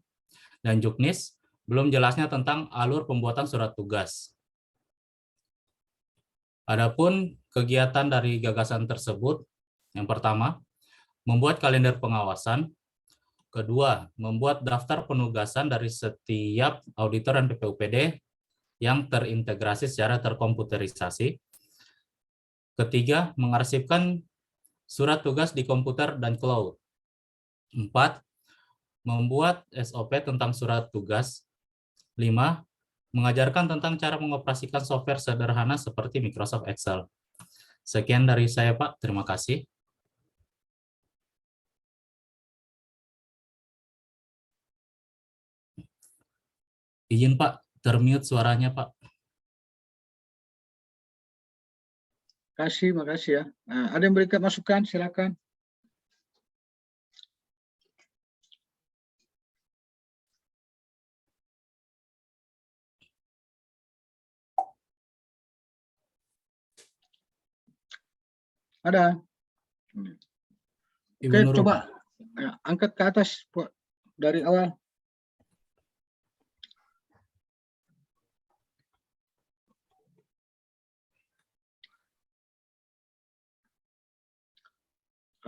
dan Juknis belum jelasnya tentang alur pembuatan surat tugas. Adapun kegiatan dari gagasan tersebut, yang pertama, membuat kalender pengawasan. Kedua, membuat daftar penugasan dari setiap auditor dan PPUPD yang terintegrasi secara terkomputerisasi. Ketiga, mengarsipkan surat tugas di komputer dan cloud. 4. Membuat SOP tentang surat tugas. 5. Mengajarkan tentang cara mengoperasikan software sederhana seperti Microsoft Excel. Sekian dari saya, Pak. Terima kasih. Izin, Pak. Termute suaranya, Pak. Makasih ya. Nah, ada yang berikan masukan, silakan. Ada. Ibu Oke, Nurul, coba Pak. angkat ke atas dari awal.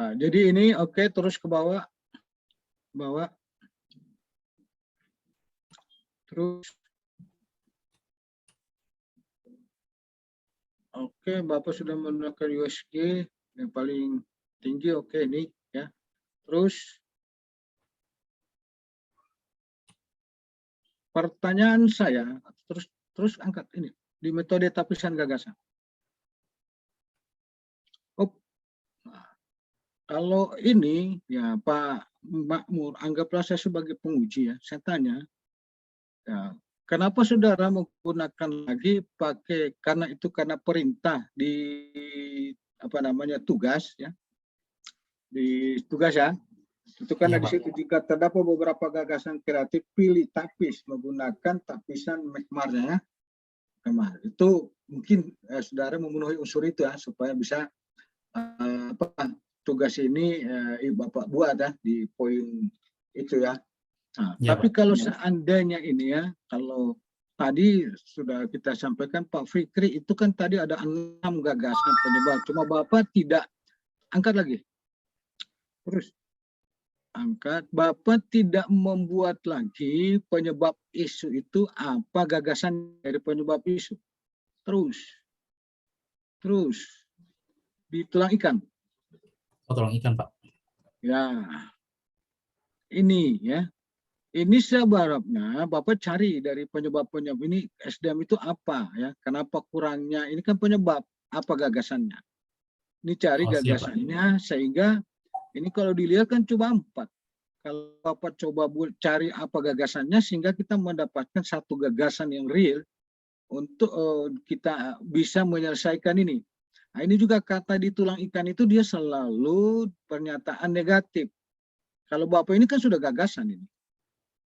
Nah, jadi ini oke, terus ke bawah. Terus. Oke, Bapak sudah menggunakan USG yang paling tinggi. Oke, ini ya. Terus pertanyaan saya, terus angkat ini di metode tapisan gagasan. Kalau ini ya Pak Makmur, anggaplah saya sebagai penguji ya. Saya tanya, ya, kenapa saudara menggunakan lagi pakai karena perintah di tugas ya, di tugas ya. Itu karena Iya, di Pak. situ jika terdapat beberapa gagasan kreatif, pilih tapis menggunakan tapisan mekmarnya ya. Mekmar. Itu mungkin saudara memenuhi unsur itu ya supaya bisa tugas ini Bapak buat ya di poin itu ya. Nah, Ya, tapi Pak. kalau seandainya ini ya, kalau tadi sudah kita sampaikan Pak Fikri itu kan tadi ada 6 gagasan penyebab, cuma Bapak tidak angkat lagi. Terus angkat, Bapak tidak membuat lagi penyebab isu itu apa gagasan dari penyebab isu. Terus ditulang ikan. Oh, tolong ikan, Pak. Ya, ini ya. Ini sebabnya Bapak cari dari penyebab-penyebab ini SDM itu apa ya? Kenapa kurangnya? Ini kan penyebab, apa gagasannya? Ini cari Oh, siap, Pak. gagasannya sehingga ini kalau dilihat kan cuma 4. Kalau Bapak coba cari apa gagasannya sehingga kita mendapatkan satu gagasan yang real untuk kita bisa menyelesaikan ini. Nah, ini juga kata di tulang ikan itu dia selalu pernyataan negatif. Kalau Bapak ini kan sudah gagasan ini.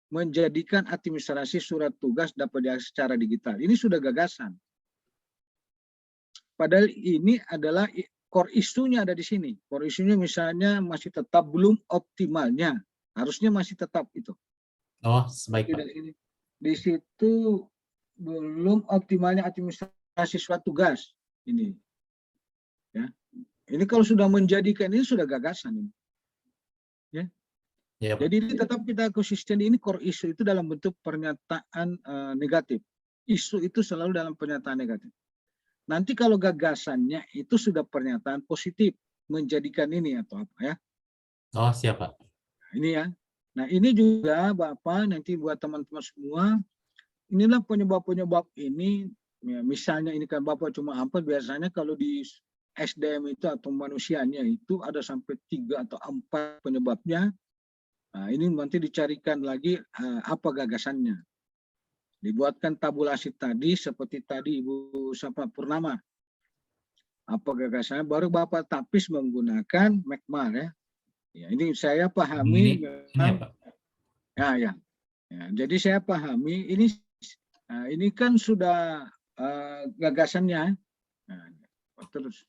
Menjadikan administrasi surat tugas dapat diakses secara digital. Ini sudah gagasan. Padahal ini adalah core isunya ada di sini. Core isunya misalnya masih tetap belum optimalnya. Harusnya masih tetap itu. Oh, baik, Pak. Di situ belum optimalnya administrasi surat tugas. Ini. Ya. Ini kalau sudah menjadikan ini sudah gagasan ini. Ya. Ya, Pak. Jadi ini tetap kita konsisten ini core isu itu dalam bentuk pernyataan negatif. Isu itu selalu dalam pernyataan negatif. Nanti kalau gagasannya itu sudah pernyataan positif menjadikan ini atau apa ya. Oh, siap, Pak. Ini ya. Nah, ini juga Bapak nanti buat teman-teman semua, inilah penyebab-penyebab ini. Ya, misalnya ini kan Bapak cuma apa biasanya kalau di SDM itu atau manusianya itu ada sampai 3 atau 4 penyebabnya. Nah, ini nanti dicarikan lagi apa gagasannya. Dibuatkan tabulasi tadi seperti tadi Ibu Sapa Purnama. Apa gagasannya baru Bapak tapis menggunakan mekmar ya. Ya, ini saya pahami Ini ya, Pak. Ya. Jadi saya pahami ini kan sudah gagasannya. Nah, terus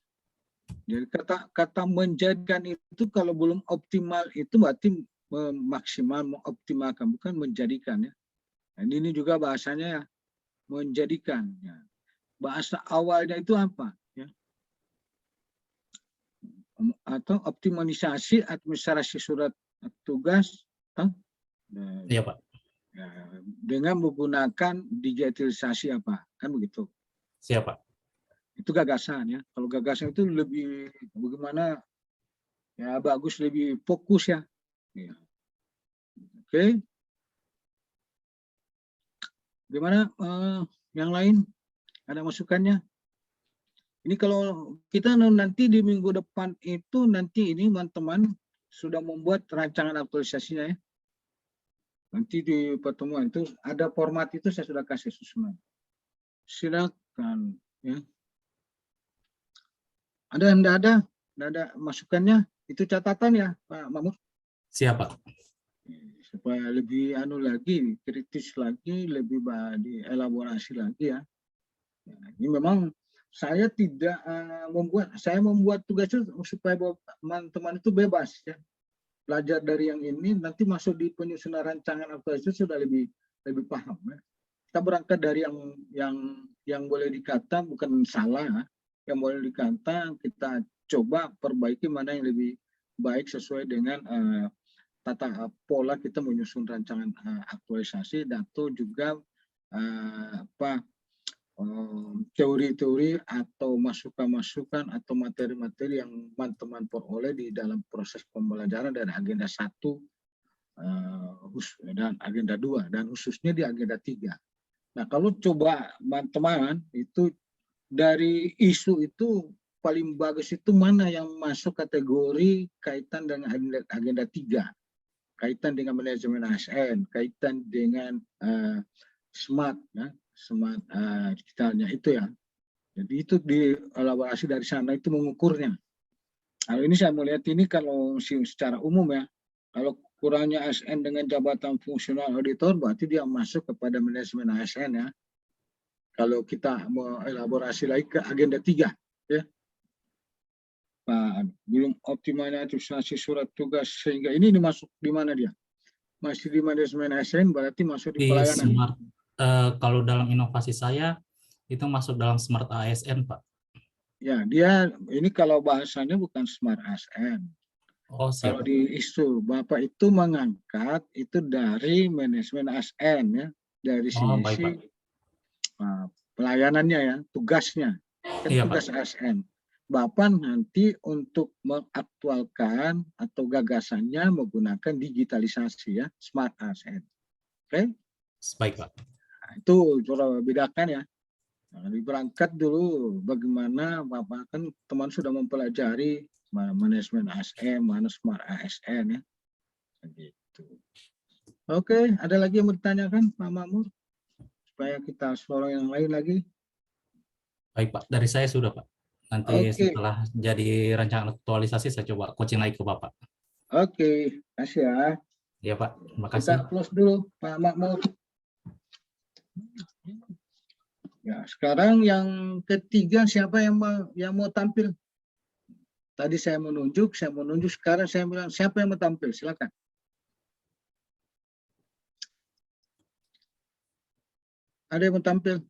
jadi kata menjadikan itu kalau belum optimal itu berarti maksimal mengoptimalkan bukan menjadikan ya. Dan ini juga bahasanya ya, menjadikan ya. Bahasa awalnya itu apa ya? Atau optimalisasi administrasi surat tugas Iya, Pak. ya, dengan menggunakan digitalisasi apa kan begitu. Siap, Pak. Itu gagasan ya. Kalau gagasan itu lebih bagaimana ya bagus lebih fokus ya. Ya. Oke. Gimana yang lain? Ada masukannya? Ini kalau kita nanti di minggu depan itu nanti ini teman-teman sudah membuat rancangan aktualisasinya ya. Nanti di pertemuan itu ada format itu saya sudah kasih susunan. Silakan ya. Ada masukannya? Itu catatan ya Pak Mahmud? Siap, Pak. Supaya lebih lagi, kritis lagi, lebih dielaborasi lagi ya. Ini memang saya tidak saya membuat tugas itu supaya teman-teman itu bebas ya. Belajar dari yang ini, nanti masuk di penyusunan rancangan aktualisasi sudah lebih paham ya. Kita berangkat dari yang boleh dikata bukan salah, yang boleh dikata kita coba perbaiki mana yang lebih baik sesuai dengan tata pola kita menyusun rancangan aktualisasi dan juga teori-teori atau masukan-masukan atau materi-materi yang teman-teman peroleh di dalam proses pembelajaran dari agenda 1 dan agenda 2 dan khususnya di agenda 3. Nah, kalau coba teman-teman itu dari isu itu paling bagus itu mana yang masuk kategori kaitan dengan agenda 3, kaitan dengan manajemen ASN, kaitan dengan smart, ya, smart digitalnya itu ya. Jadi itu dielaborasi dari sana, itu mengukurnya. Kalau ini saya melihat ini kalau secara umum ya, kalau kurangnya ASN dengan jabatan fungsional auditor berarti dia masuk kepada manajemen ASN ya. Kalau kita mau elaborasi lagi ke agenda 3 ya. Nah, belum optimalnya administrasi surat tugas sehingga ini dimasuk di mana dia? Masih di manajemen ASN berarti masuk di Di pelayanan. smart, kalau dalam inovasi saya itu masuk dalam smart ASN, Pak. Ya, dia ini kalau bahasanya bukan smart ASN. Oh, Kalau siap. di ISU, Bapak itu mengangkat itu dari manajemen ASN ya, dari Oh, baik, sisi Pak. pelayanannya ya, tugasnya. Kan Iya, tugas ASN. Bapak nanti untuk mengaktualkan atau gagasannya menggunakan digitalisasi ya, smart ASN. Oke? Baik, Pak. Nah, itu coba bedakan ya. Nah, berangkat dulu bagaimana Bapak kan teman sudah mempelajari manajemen ASN, mana smart ASN ya. Begitu. Oke, ada lagi yang bertanyakan Pak Makmur? Supaya kita explore yang lain lagi. Baik, Pak. Dari saya sudah, Pak. Nanti Oke. setelah jadi rancangan aktualisasi saya coba coaching lagi ke Bapak. Oke, kasih ya. Iya, Pak. Terima Kita kasih. close dulu Pak Makmur. Ya, sekarang yang ketiga siapa yang mau tampil? Tadi saya menunjuk, sekarang saya bilang siapa yang mau tampil? Silakan. Ada yang mau tampil?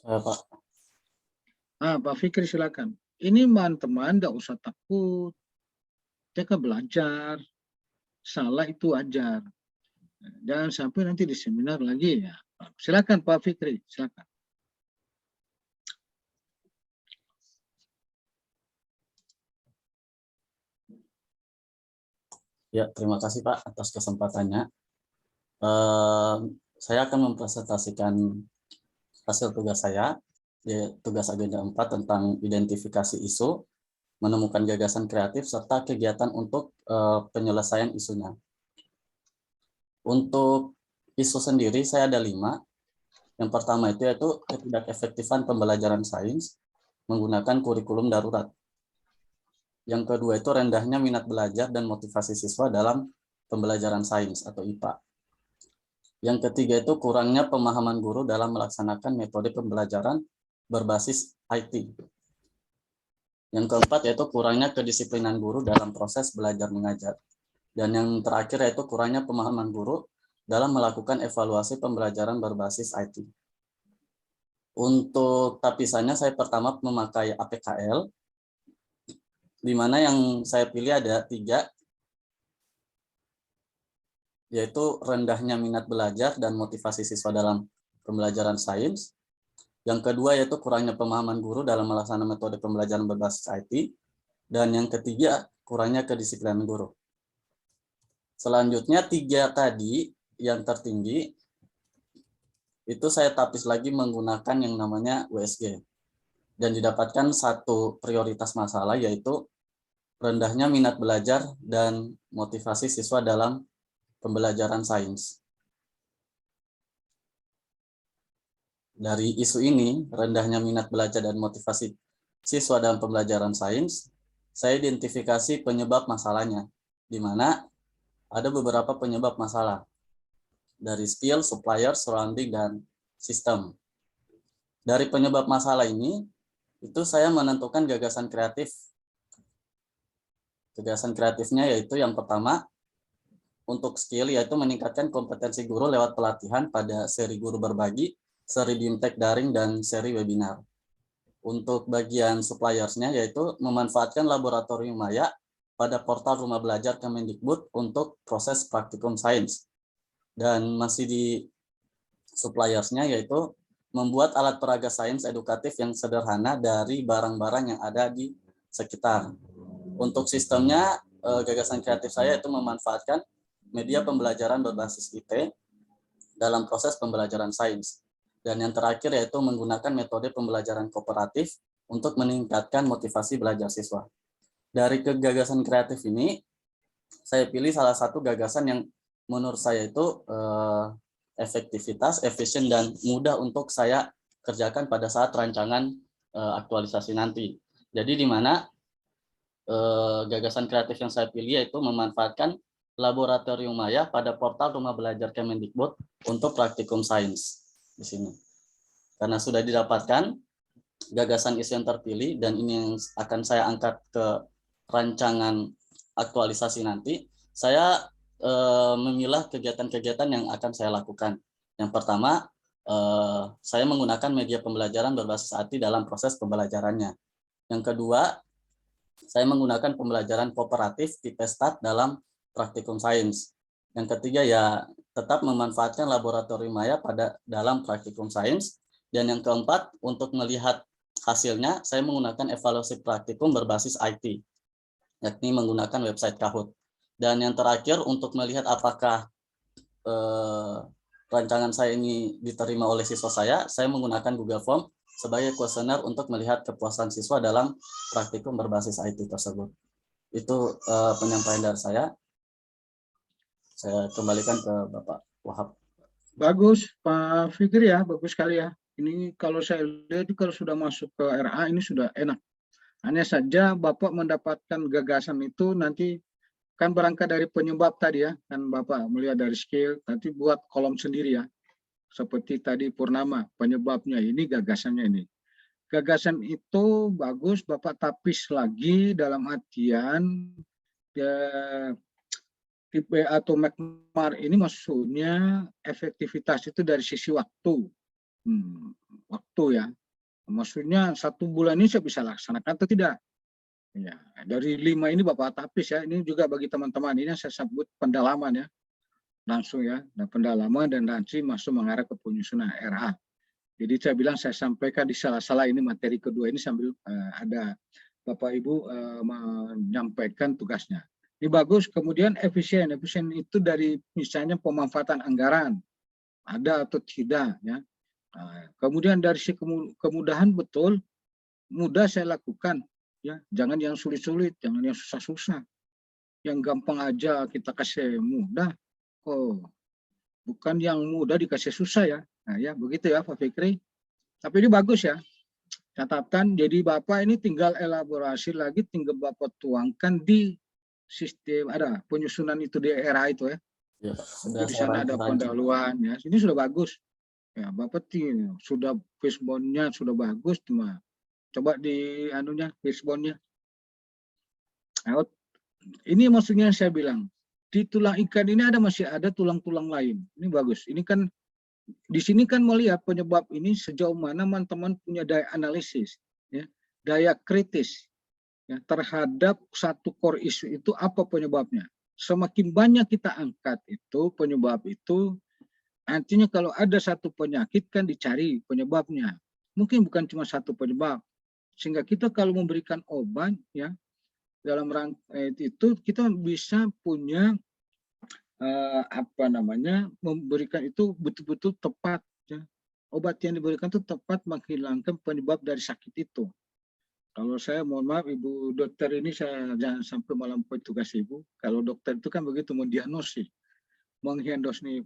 Saya, Pak. Pak Fikri silakan. Ini teman-teman nggak usah takut. Mereka belajar. Salah itu wajar. Jangan sampai nanti di seminar lagi ya. Silakan Pak Fikri, silakan. Ya, terima kasih Pak atas kesempatannya. Saya akan mempresentasikan hasil tugas saya, tugas agenda 4 tentang identifikasi isu, menemukan gagasan kreatif, serta kegiatan untuk penyelesaian isunya. Untuk isu sendiri saya ada 5. Yang pertama itu yaitu ketidakefektifan pembelajaran sains menggunakan kurikulum darurat. Yang kedua itu rendahnya minat belajar dan motivasi siswa dalam pembelajaran sains atau IPA. Yang ketiga itu kurangnya pemahaman guru dalam melaksanakan metode pembelajaran berbasis IT. Yang keempat yaitu kurangnya kedisiplinan guru dalam proses belajar mengajar. Dan yang terakhir yaitu kurangnya pemahaman guru dalam melakukan evaluasi pembelajaran berbasis IT. Untuk tapisannya saya pertama memakai APKL, di mana yang saya pilih ada 3, yaitu rendahnya minat belajar dan motivasi siswa dalam pembelajaran sains. Yang kedua yaitu kurangnya pemahaman guru dalam melaksanakan metode pembelajaran berbasis IT. Dan yang ketiga, kurangnya kedisiplinan guru. Selanjutnya 3 tadi yang tertinggi, itu saya tapis lagi menggunakan yang namanya USG. Dan didapatkan 1 prioritas masalah yaitu rendahnya minat belajar dan motivasi siswa dalam pembelajaran sains. Dari isu ini, rendahnya minat belajar dan motivasi siswa dalam pembelajaran sains, saya identifikasi penyebab masalahnya, di mana ada beberapa penyebab masalah dari skill, supplier, surrounding, dan sistem. Dari penyebab masalah ini, itu saya menentukan gagasan kreatif. Gagasan kreatifnya yaitu yang pertama, untuk skill yaitu meningkatkan kompetensi guru lewat pelatihan pada seri guru berbagi, seri BIMTEK daring, dan seri webinar. Untuk bagian suppliersnya yaitu memanfaatkan laboratorium maya pada portal rumah belajar Kemendikbud untuk proses praktikum sains. Dan masih di suppliersnya yaitu membuat alat peraga sains edukatif yang sederhana dari barang-barang yang ada di sekitar. Untuk sistemnya, gagasan kreatif saya itu memanfaatkan media pembelajaran berbasis IT dalam proses pembelajaran sains. Dan yang terakhir yaitu menggunakan metode pembelajaran kooperatif untuk meningkatkan motivasi belajar siswa. Dari gagasan kreatif ini, saya pilih salah satu gagasan yang menurut saya itu efektivitas, efisien, dan mudah untuk saya kerjakan pada saat rancangan aktualisasi nanti. Jadi di mana gagasan kreatif yang saya pilih yaitu memanfaatkan laboratorium maya pada portal Rumah Belajar Kemendikbud untuk praktikum sains di sini. Karena sudah didapatkan gagasan isu yang terpilih dan ini yang akan saya angkat ke rancangan aktualisasi nanti, saya memilah kegiatan-kegiatan yang akan saya lakukan. Yang pertama, saya menggunakan media pembelajaran berbasis ATI dalam proses pembelajarannya. Yang kedua, saya menggunakan pembelajaran kooperatif tipe STAT dalam praktikum sains. Yang ketiga, ya tetap memanfaatkan laboratorium maya dalam praktikum sains. Dan yang keempat, untuk melihat hasilnya, saya menggunakan evaluasi praktikum berbasis IT, yakni menggunakan website Kahoot. Dan yang terakhir, untuk melihat apakah rancangan saya ini diterima oleh siswa saya menggunakan Google Form sebagai kuesioner untuk melihat kepuasan siswa dalam praktikum berbasis IT tersebut. Itu penyampaian dari saya. Saya kembalikan ke Bapak Wahab. Bagus, Pak Fikri ya, bagus sekali ya. Ini kalau saya lihat kalau sudah masuk ke RA ini sudah enak. Hanya saja Bapak mendapatkan gagasan itu nanti kan berangkat dari penyebab tadi ya, kan Bapak melihat dari skill, nanti buat kolom sendiri ya. Seperti tadi Purnama, penyebabnya ini, gagasannya ini. Gagasan itu bagus, Bapak tapis lagi dalam artian tipe atau McMar ini maksudnya efektivitas itu dari sisi waktu. Waktu ya. Maksudnya 1 bulan ini saya bisa laksanakan atau tidak. Ya, dari 5 ini Bapak tapis ya. Ini juga bagi teman-teman ini yang saya sebut pendalaman ya. Langsung ya, dan pendalaman dan nanti masuk mengarah ke penyusunan RA. Jadi saya bilang saya sampaikan di salah-salah ini materi kedua ini sambil ada Bapak Ibu menyampaikan tugasnya. Ini bagus, kemudian efisien. Efisien itu dari misalnya pemanfaatan anggaran, ada atau tidak ya. Kemudian dari si kemudahan betul, mudah saya lakukan ya. Jangan yang sulit-sulit, jangan yang susah-susah. Yang gampang aja kita kasih mudah. Oh, bukan yang mudah dikasih susah ya. Nah ya begitu ya Pak Fikri. Tapi ini bagus ya. Catatan, jadi Bapak ini tinggal elaborasi lagi, tinggal Bapak tuangkan di sistem ada penyusunan itu di era itu ya. Ya, di sana ada pendahuluan ya. Ini sudah bagus. Ya, Bapak sudah fishbone-nya sudah bagus, cuma coba di anunya fishbone-nya. Nah, ini maksudnya saya bilang di tulang ikan ini masih ada tulang-tulang lain. Ini bagus. Ini kan di sini kan melihat penyebab ini sejauh mana teman-teman punya daya analisis, ya, daya kritis ya, terhadap satu core isu itu apa penyebabnya. Semakin banyak kita angkat itu penyebab itu, artinya kalau ada satu penyakit kan dicari penyebabnya. Mungkin bukan cuma satu penyebab. Sehingga kita kalau memberikan obat ya dalam rangka itu kita bisa punya memberikan itu betul-betul tepat ya. Obat yang diberikan itu tepat menghilangkan penyebab dari sakit itu. Kalau saya mohon maaf Ibu dokter ini saya jangan sampai melampaui tugas Ibu. Kalau dokter itu kan begitu mendiagnosis, mengdiagnosis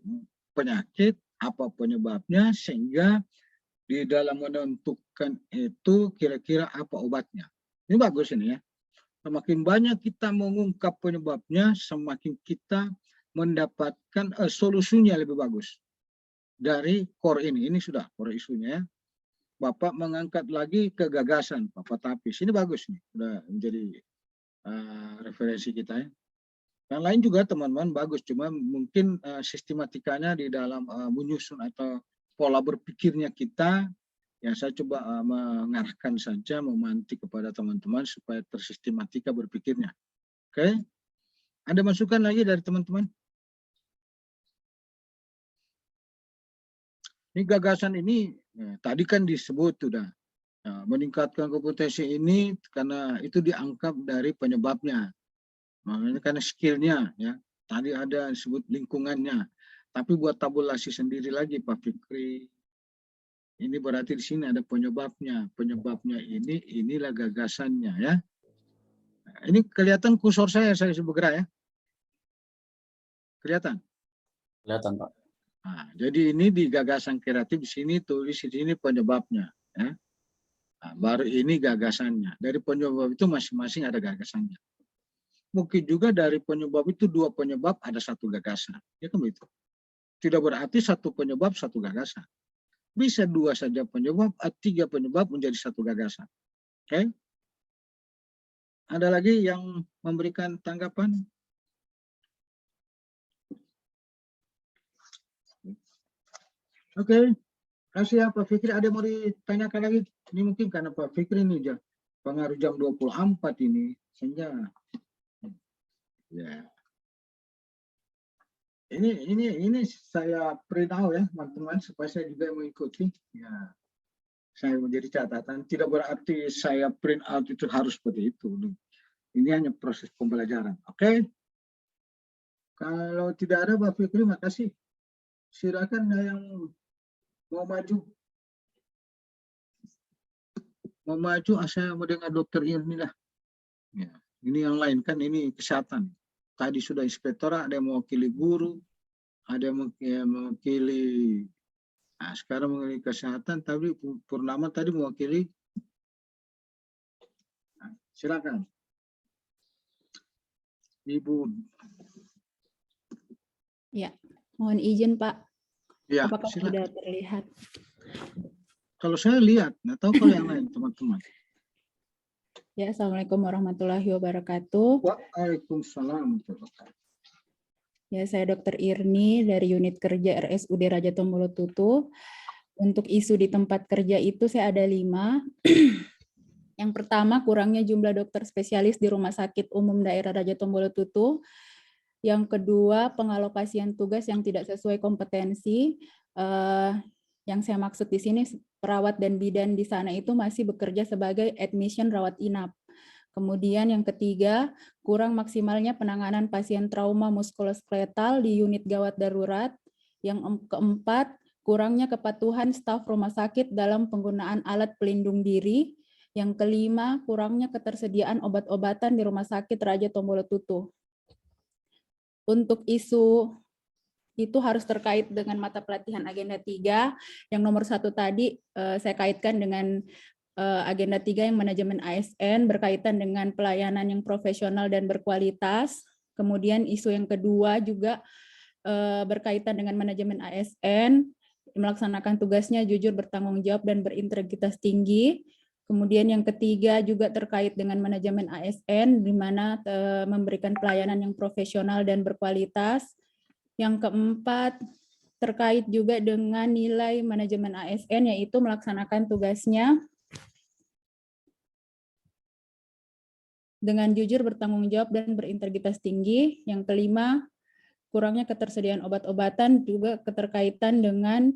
penyakit, apa penyebabnya sehingga di dalam menentukan itu kira-kira apa obatnya. Ini bagus ini ya. Semakin banyak kita mengungkap penyebabnya, semakin kita mendapatkan solusinya lebih bagus dari core ini. Ini sudah core isunya. Bapak mengangkat lagi ke gagasan Bapak tapis. Ini bagus nih, sudah menjadi referensi kita ya. Yang lain juga teman-teman bagus, cuma mungkin sistematikanya di dalam menyusun atau pola berpikirnya kita, ya saya coba mengarahkan saja, memantik kepada teman-teman supaya tersistematika berpikirnya. Oke? Ada masukan lagi dari teman-teman? Ini gagasan ini tadi kan disebut sudah meningkatkan kompetensi ini karena itu dianggap dari penyebabnya, makanya karena skillnya ya. Tadi ada disebut lingkungannya, tapi buat tabulasi sendiri lagi Pak Fikri, Ini berarti di sini ada penyebabnya. Penyebabnya inilah gagasannya ya. Nah, ini kelihatan kursor saya bergerak ya. Kelihatan? Kelihatan, Pak. Nah, jadi ini di gagasan kreatif di sini tulis di sini penyebabnya ya. Nah, baru ini gagasannya. Dari penyebab itu masing-masing ada gagasannya. Mungkin juga dari penyebab itu 2 penyebab ada 1 gagasan. Ya kan begitu. Tidak berarti 1 penyebab 1 gagasan. Bisa 2 saja penyebab, 3 penyebab menjadi 1 gagasan. Oke? Ada lagi yang memberikan tanggapan? Oke. Kasih ya Pak Fikri. Ada yang mau ditanyakan lagi? Ini mungkin karena Pak Fikri ini pengaruh jam 24 ini. Sehingga ya. Ini saya print out ya teman-teman supaya saya juga mengikuti. Ya. Saya menjadi catatan. Tidak berarti saya print out itu harus seperti itu. Ini hanya proses pembelajaran. Oke? Kalau tidak ada Pak Fikri, makasih. Silakan yang mau maju. Mau maju, saya mau dengar Dokter Irni lah. Ya. Ini yang lain kan, ini kesehatan. Tadi sudah inspektorat, ada yang mewakili guru, ada yang mewakili, nah sekarang mewakili kesehatan, tapi Purnama tadi mewakili. Nah, silakan. Ibu. Ya, mohon izin Pak. Ya, Apakah silakan. sudah terlihat? Kalau saya lihat, nggak tahu kalau yang lain teman-teman. Ya, Assalamualaikum warahmatullahi wabarakatuh. Waalaikumsalam. Ya, saya Dr. Irni dari unit kerja RSUD Raja Tombolo Tutu. Untuk isu di tempat kerja itu saya ada 5. Yang pertama, kurangnya jumlah dokter spesialis di Rumah Sakit Umum Daerah Raja Tombolo Tutu. Yang kedua, pengalokasian tugas yang tidak sesuai kompetensi. Yang saya maksud di sini, perawat dan bidan di sana itu masih bekerja sebagai admission rawat inap. Kemudian yang ketiga, kurang maksimalnya penanganan pasien trauma muskuloskeletal di unit gawat darurat. Yang keempat, kurangnya kepatuhan staf rumah sakit dalam penggunaan alat pelindung diri. Yang kelima, kurangnya ketersediaan obat-obatan di Rumah Sakit Raja Tombolo Tutu. Untuk isu itu harus terkait dengan mata pelatihan agenda 3. Yang nomor 1 tadi saya kaitkan dengan agenda 3 yang manajemen ASN berkaitan dengan pelayanan yang profesional dan berkualitas. Kemudian isu yang kedua juga berkaitan dengan manajemen ASN, melaksanakan tugasnya jujur, bertanggung jawab, dan berintegritas tinggi. Kemudian yang ketiga juga terkait dengan manajemen ASN, di mana memberikan pelayanan yang profesional dan berkualitas. Yang keempat, terkait juga dengan nilai manajemen ASN, yaitu melaksanakan tugasnya dengan jujur, bertanggung jawab, dan berintegritas tinggi. Yang kelima, kurangnya ketersediaan obat-obatan juga keterkaitan dengan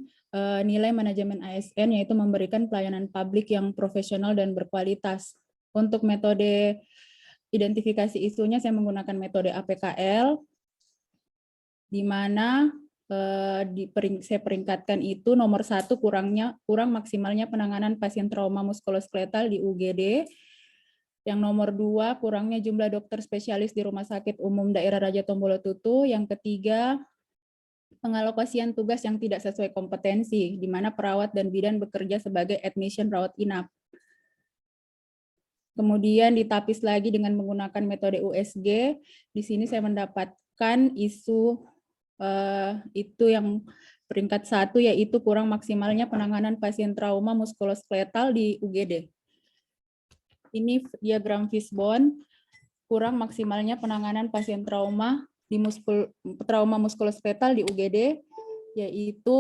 nilai manajemen ASN, yaitu memberikan pelayanan publik yang profesional dan berkualitas. Untuk metode identifikasi isunya, saya menggunakan metode APKL, di mana saya peringkatkan itu nomor 1 kurang maksimalnya penanganan pasien trauma muskuloskeletal di UGD. Yang nomor 2 kurangnya jumlah dokter spesialis di Rumah Sakit Umum Daerah Raja Tombolo Tutu. Yang ketiga, pengalokasian tugas yang tidak sesuai kompetensi, di mana perawat dan bidan bekerja sebagai admission rawat inap. Kemudian ditapis lagi dengan menggunakan metode USG. Di sini saya mendapatkan isu itu yang peringkat 1, yaitu kurang maksimalnya penanganan pasien trauma muskuloskeletal di UGD. Ini diagram fishbone, kurang maksimalnya penanganan pasien trauma di trauma muskuloskeletal di UGD, yaitu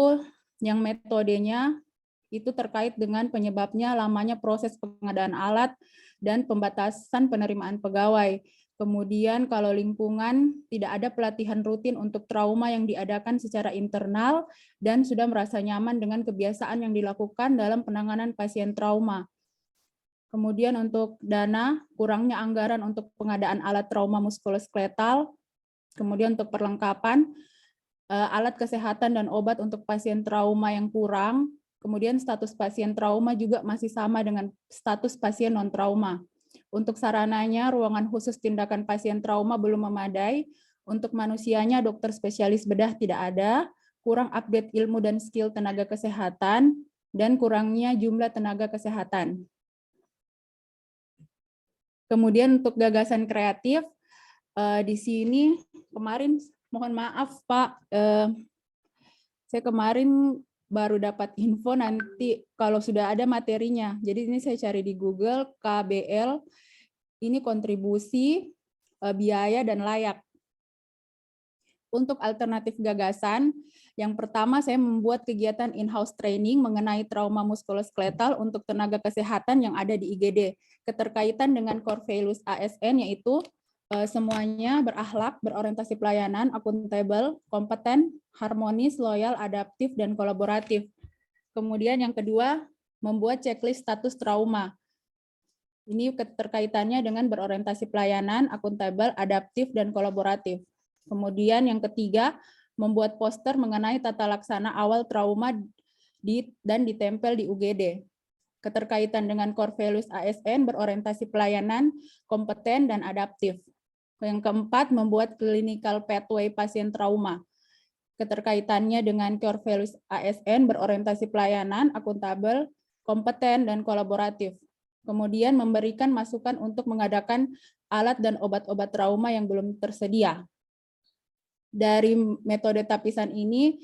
yang metodenya itu terkait dengan penyebabnya lamanya proses pengadaan alat dan pembatasan penerimaan pegawai. Kemudian kalau lingkungan tidak ada pelatihan rutin untuk trauma yang diadakan secara internal dan sudah merasa nyaman dengan kebiasaan yang dilakukan dalam penanganan pasien trauma. Kemudian untuk dana, kurangnya anggaran untuk pengadaan alat trauma muskuloskeletal. Kemudian untuk perlengkapan, alat kesehatan dan obat untuk pasien trauma yang kurang. Kemudian status pasien trauma juga masih sama dengan status pasien non-trauma. Untuk sarananya, ruangan khusus tindakan pasien trauma belum memadai. Untuk manusianya, dokter spesialis bedah tidak ada, kurang update ilmu dan skill tenaga kesehatan, dan kurangnya jumlah tenaga kesehatan. Kemudian untuk gagasan kreatif, di sini kemarin, mohon maaf Pak, saya kemarin baru dapat info nanti kalau sudah ada materinya. Jadi ini saya cari di Google, KBL, ini kontribusi, biaya, dan layak. Untuk alternatif gagasan, yang pertama saya membuat kegiatan in-house training mengenai trauma muskuloskeletal untuk tenaga kesehatan yang ada di IGD. Keterkaitan dengan core values ASN yaitu semuanya berakhlak, berorientasi pelayanan, akuntabel, kompeten, harmonis, loyal, adaptif, dan kolaboratif. Kemudian yang kedua, membuat checklist status trauma. Ini keterkaitannya dengan berorientasi pelayanan, akuntabel, adaptif, dan kolaboratif. Kemudian yang ketiga, membuat poster mengenai tata laksana awal trauma dan ditempel di UGD. Keterkaitan dengan core values ASN, berorientasi pelayanan, kompeten, dan adaptif. Yang keempat, membuat clinical pathway pasien trauma. Keterkaitannya dengan core values ASN, berorientasi pelayanan, akuntabel, kompeten, dan kolaboratif. Kemudian memberikan masukan untuk mengadakan alat dan obat-obat trauma yang belum tersedia. Dari metode tapisan ini,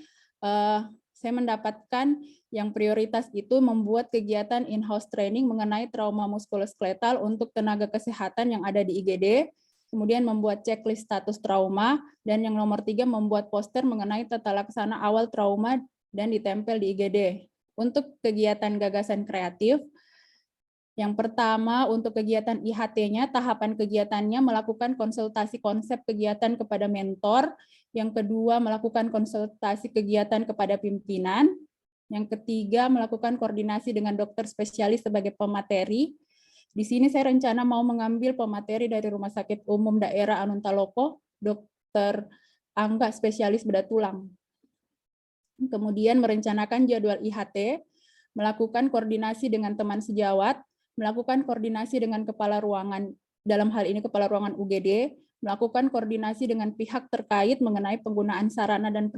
saya mendapatkan yang prioritas itu membuat kegiatan in-house training mengenai trauma muskuloskeletal untuk tenaga kesehatan yang ada di IGD, kemudian membuat checklist status trauma, dan yang nomor 3 membuat poster mengenai tata laksana awal trauma dan ditempel di IGD. Untuk kegiatan gagasan kreatif, yang pertama untuk kegiatan IHT-nya, tahapan kegiatannya melakukan konsultasi konsep kegiatan kepada mentor, yang kedua melakukan konsultasi kegiatan kepada pimpinan, yang ketiga melakukan koordinasi dengan dokter spesialis sebagai pemateri. Di sini saya rencana mau mengambil pemateri dari Rumah Sakit Umum Daerah Anuntaloko, Dr. Angga spesialis bedah tulang. Kemudian merencanakan jadwal IHT, melakukan koordinasi dengan teman sejawat, melakukan koordinasi dengan kepala ruangan, dalam hal ini kepala ruangan UGD, melakukan koordinasi dengan pihak terkait mengenai penggunaan sarana dan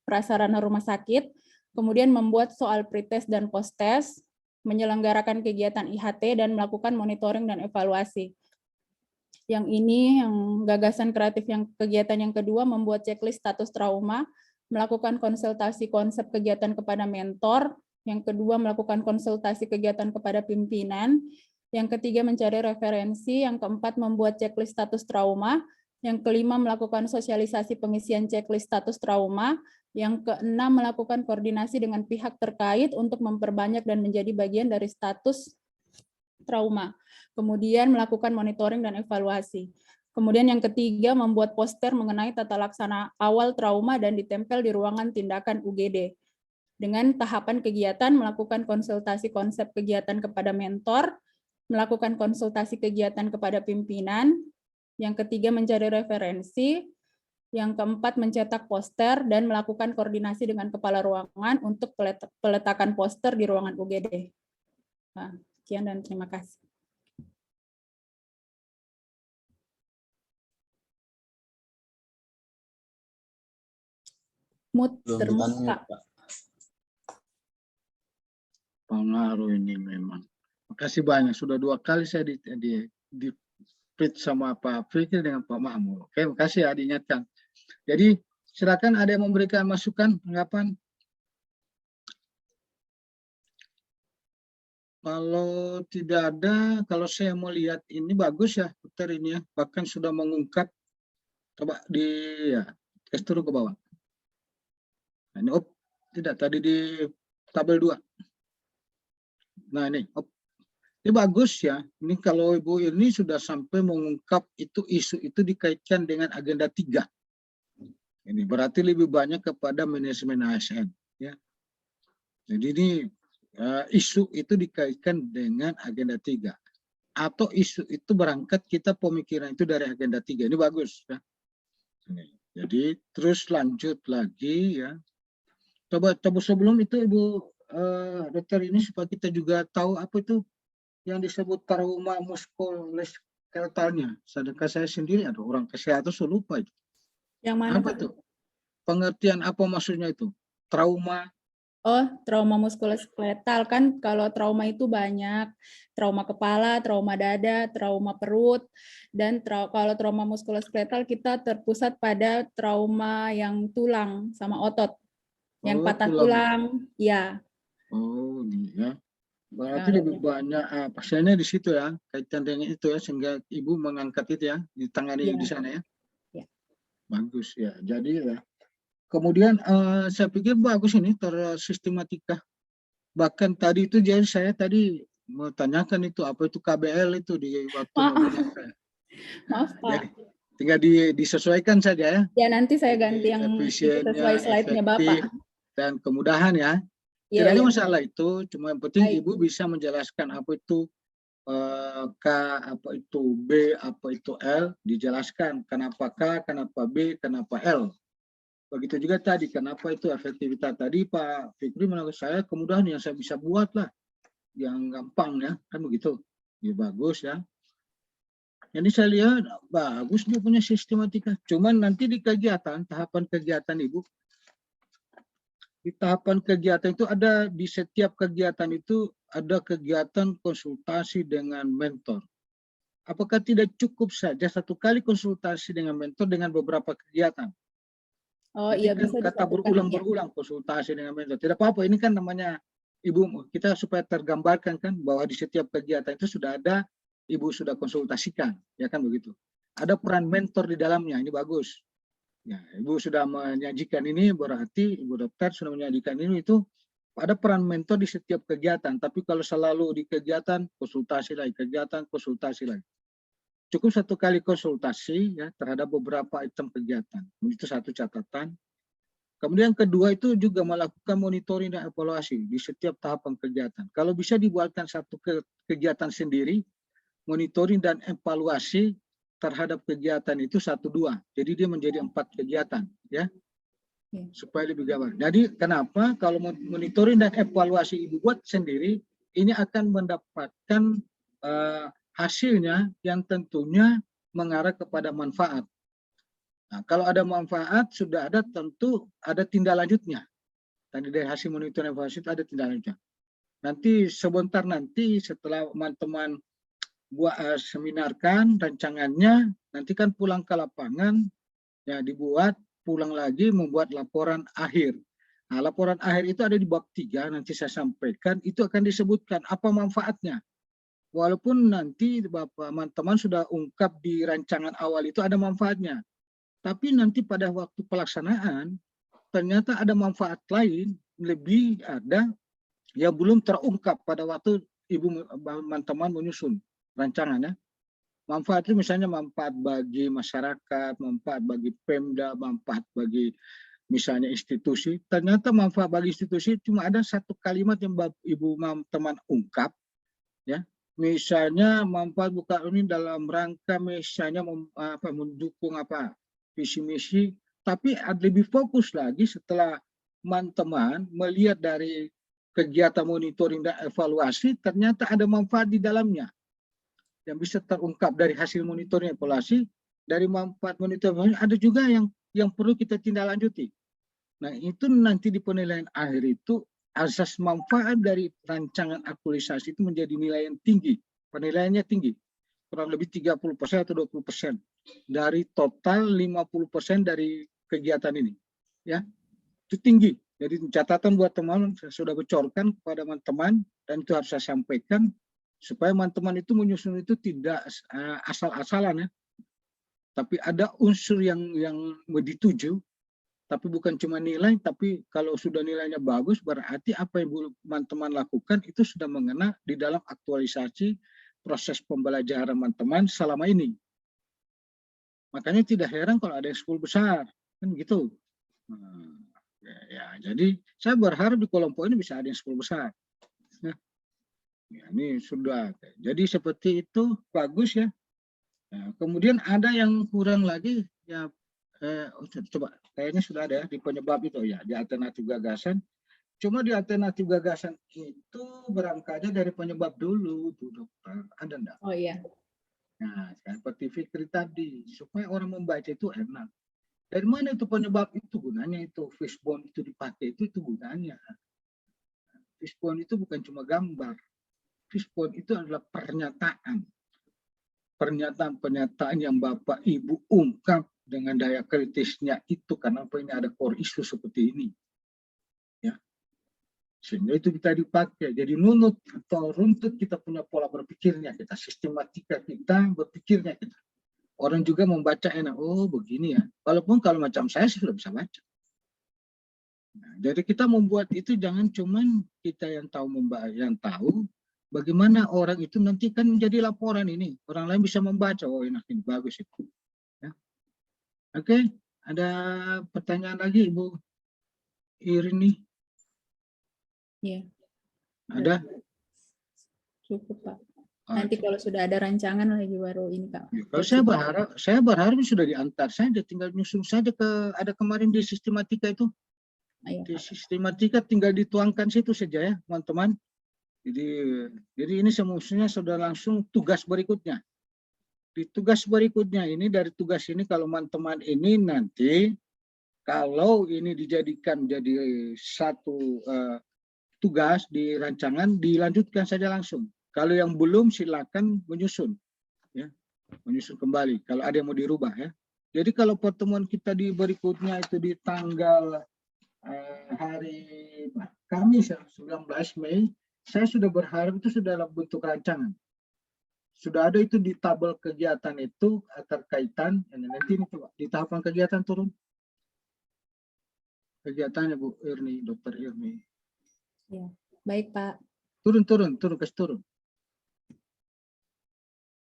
prasarana rumah sakit, kemudian membuat soal pretest dan post-test, menyelenggarakan kegiatan IHT, dan melakukan monitoring dan evaluasi. Yang ini, yang gagasan kreatif yang kegiatan yang kedua, membuat checklist status trauma, melakukan konsultasi konsep kegiatan kepada mentor, yang kedua melakukan konsultasi kegiatan kepada pimpinan, yang ketiga mencari referensi, yang keempat membuat checklist status trauma, yang kelima melakukan sosialisasi pengisian checklist status trauma, yang keenam melakukan koordinasi dengan pihak terkait untuk memperbanyak dan menjadi bagian dari status trauma. Kemudian melakukan monitoring dan evaluasi. Kemudian yang ketiga membuat poster mengenai tata laksana awal trauma dan ditempel di ruangan tindakan UGD. Dengan tahapan kegiatan melakukan konsultasi konsep kegiatan kepada mentor, melakukan konsultasi kegiatan kepada pimpinan, yang ketiga mencari referensi, yang keempat mencetak poster dan melakukan koordinasi dengan kepala ruangan untuk peletakan poster di ruangan UGD. Nah, sekian dan terima kasih. Terbuka. Pengaruh ini memang. Makasih banyak. Sudah 2 kali saya di print sama Pak Fikri dengan Pak Mahmud. Oke, makasih ya diingatkan. Jadi silakan ada yang memberikan masukan, tanggapan. Kalau tidak ada, kalau saya mau lihat ini bagus ya, dokter ini ya, bahkan sudah mengungkap. Coba di ya, tes turun ke bawah. Nah, ini tidak tadi di tabel 2. Nah ini, ini bagus ya. Ini kalau Ibu ini sudah sampai mengungkap itu isu itu dikaitkan dengan agenda 3. Ini berarti lebih banyak kepada manajemen ASN. Ya. Jadi ini isu itu dikaitkan dengan agenda 3. Atau isu itu berangkat kita pemikiran itu dari agenda 3. Ini bagus. Ya. Jadi terus lanjut lagi ya. Coba sebelum itu Ibu dokter ini supaya kita juga tahu apa itu yang disebut trauma muskuloskeletalnya. Sedangkan saya sendiri ada orang kesehatan saya lupa itu. Yang mana Apa Pak? itu? Pengertian apa maksudnya itu? Trauma. Oh, trauma muskuloskeletal kan kalau trauma itu banyak. Trauma kepala, trauma dada, trauma perut, dan kalau trauma muskuloskeletal kita terpusat pada trauma yang tulang sama otot. Yang Oh, patah tulang. tulang, ya. Oh, ya. Berarti Nah, lebih banyak pasiennya di situ ya, kaitan dengan itu ya, sehingga ibu mengangkat itu ya, ditangani ya. di sana ya. Ya. Bagus ya. Jadi ya. Kemudian saya pikir bagus ini tersistematika. Bahkan tadi itu jadi saya tadi mau tanyakan itu apa itu KBL itu di waktu mobilnya saya. Maaf Pak. Jadi tinggal disesuaikan saja ya. Ya nanti saya ganti yang Efisiennya, sesuai slide-nya efektif, Bapak. dan kemudahan ya. Iya, Tidak ada iya. masalah itu, cuma yang penting Baik. ibu bisa menjelaskan apa itu K, apa itu B, apa itu L, dijelaskan kenapa K, kenapa B, kenapa L. Begitu juga tadi, kenapa itu efektivitas. Tadi Pak Fikri menurut saya kemudahan yang saya bisa buat lah, yang gampang ya, kan begitu. Ya bagus ya. Jadi saya lihat bagus dia punya sistematika. Cuman nanti di kegiatan, tahapan kegiatan Ibu, di tahapan kegiatan itu ada, di setiap kegiatan itu ada kegiatan konsultasi dengan mentor. Apakah tidak cukup saja satu kali konsultasi dengan mentor dengan beberapa kegiatan? Oh Jadi iya kan bisa kata disatukan, berulang-berulang konsultasi dengan mentor. Tidak apa-apa, ini kan namanya Ibu, kita supaya tergambarkan kan bahwa di setiap kegiatan itu sudah ada, Ibu sudah konsultasikan, ya kan begitu. Ada peran mentor di dalamnya, ini bagus. Ya, Ibu sudah menyajikan ini, berarti Ibu dokter sudah menyajikan ini, itu ada peran mentor di setiap kegiatan. Tapi kalau selalu di kegiatan, konsultasi lagi, kegiatan, konsultasi lagi. Cukup satu kali konsultasi ya terhadap beberapa item kegiatan. Itu satu catatan. Kemudian kedua itu juga melakukan monitoring dan evaluasi di setiap tahapan kegiatan. Kalau bisa dibuatkan satu kegiatan sendiri, monitoring dan evaluasi terhadap kegiatan itu 1-2. Jadi dia menjadi 4 kegiatan ya. Supaya lebih gambar. Jadi kenapa kalau monitoring dan evaluasi Ibu buat sendiri, ini akan mendapatkan hasilnya yang tentunya mengarah kepada manfaat. Nah, kalau ada manfaat, sudah ada tentu ada tindak lanjutnya. Tadi dari hasil monitoring evaluasi itu ada tindak lanjutnya. Nanti sebentar nanti setelah teman-teman buat seminarkan rancangannya, nanti kan pulang ke lapangan, ya dibuat, pulang lagi membuat laporan akhir. Nah, laporan akhir itu ada di bab 3, nanti saya sampaikan, itu akan disebutkan apa manfaatnya. Walaupun nanti Bapak teman-teman sudah ungkap di rancangan awal itu ada manfaatnya. Tapi nanti pada waktu pelaksanaan, ternyata ada manfaat lain, lebih ada yang belum terungkap pada waktu Ibu teman-teman menyusun rancangannya. Manfaat itu misalnya manfaat bagi masyarakat, manfaat bagi Pemda, manfaat bagi misalnya institusi. Ternyata manfaat bagi institusi cuma ada satu kalimat yang Ibu teman ungkap, ya. Misalnya manfaat bukan ini dalam rangka misalnya mendukung apa visi misi, tapi lebih fokus lagi setelah teman-teman melihat dari kegiatan monitoring dan evaluasi, ternyata ada manfaat di dalamnya yang bisa terungkap dari hasil monitoring evaluasi. Dari manfaat monitoring ada juga yang perlu kita tindak lanjuti. Nah itu nanti di penilaian akhir itu asas manfaat dari rancangan aktualisasi itu menjadi nilai yang tinggi, penilaiannya tinggi, kurang lebih 30% atau 20% dari total 50% dari kegiatan ini, ya itu tinggi. Jadi catatan buat teman-teman saya sudah bocorkan kepada teman-teman dan itu harus saya sampaikan supaya teman-teman itu menyusun itu tidak asal-asalan ya, tapi ada unsur yang dituju. Tapi bukan cuma nilai, tapi kalau sudah nilainya bagus, berarti apa yang teman-teman lakukan itu sudah mengena di dalam aktualisasi proses pembelajaran teman-teman selama ini. Makanya tidak heran kalau ada yang 10 besar, kan gitu. Nah, ya, jadi saya berharap di kelompok ini bisa ada yang 10 besar. Ya, ini sudah. Jadi seperti itu, bagus ya. Nah, kemudian ada yang kurang lagi, ya. Coba kayaknya sudah ada ya di penyebab itu ya, di alternatif gagasan Cuma di alternatif gagasan itu berangkatnya dari penyebab dulu, tuh dokter. Ada enggak? Oh iya. Nah, seperti Fikri tadi, supaya orang membaca itu enak. Dari mana itu penyebab itu gunanya itu fishbone itu dipakai itu gunanya. Fishbone itu bukan cuma gambar. Fishbone itu adalah pernyataan. Pernyataan-pernyataan yang Bapak Ibu ungkap dengan daya kritisnya itu kenapa ini ada core issue seperti ini. Ya. Sehingga itu kita dipakai. Jadi nunut atau runtut kita punya pola berpikirnya kita, sistematika kita, berpikirnya kita. Orang juga membaca enak, oh begini ya. Walaupun kalau macam saya sudah bisa baca. Nah, jadi kita membuat itu jangan cuman kita yang tahu, bagaimana orang itu nanti kan menjadi laporan ini. Orang lain bisa membaca, oh enak ini, bagus itu. Ya. Oke, ada pertanyaan lagi Ibu Irini? Iya. Ada? Cukup Pak. Nanti kalau sudah ada rancangan lagi baru ini Kak. Ya, kalau saya berharap sudah diantar saja, tinggal nyusun saja ke ada kemarin di sistematika itu. Ayo, Di sistematika tinggal dituangkan situ saja ya, teman-teman. Jadi ini semestinya sudah langsung tugas berikutnya. Di tugas berikutnya ini dari tugas ini kalau teman-teman ini nanti kalau ini dijadikan jadi satu tugas di rancangan dilanjutkan saja langsung. Kalau yang belum silakan menyusun, ya, menyusun kembali. Kalau ada yang mau dirubah ya. Jadi kalau pertemuan kita di berikutnya itu di tanggal hari Kamis 19 Mei, saya sudah berharap itu sudah dalam bentuk rancangan. Sudah ada itu di tabel kegiatan itu terkaitan. Nanti ini coba di tahapan kegiatan turun. Kegiatannya Bu Irni, Dokter Irni. Ya, baik Pak. Turun, kasih turun.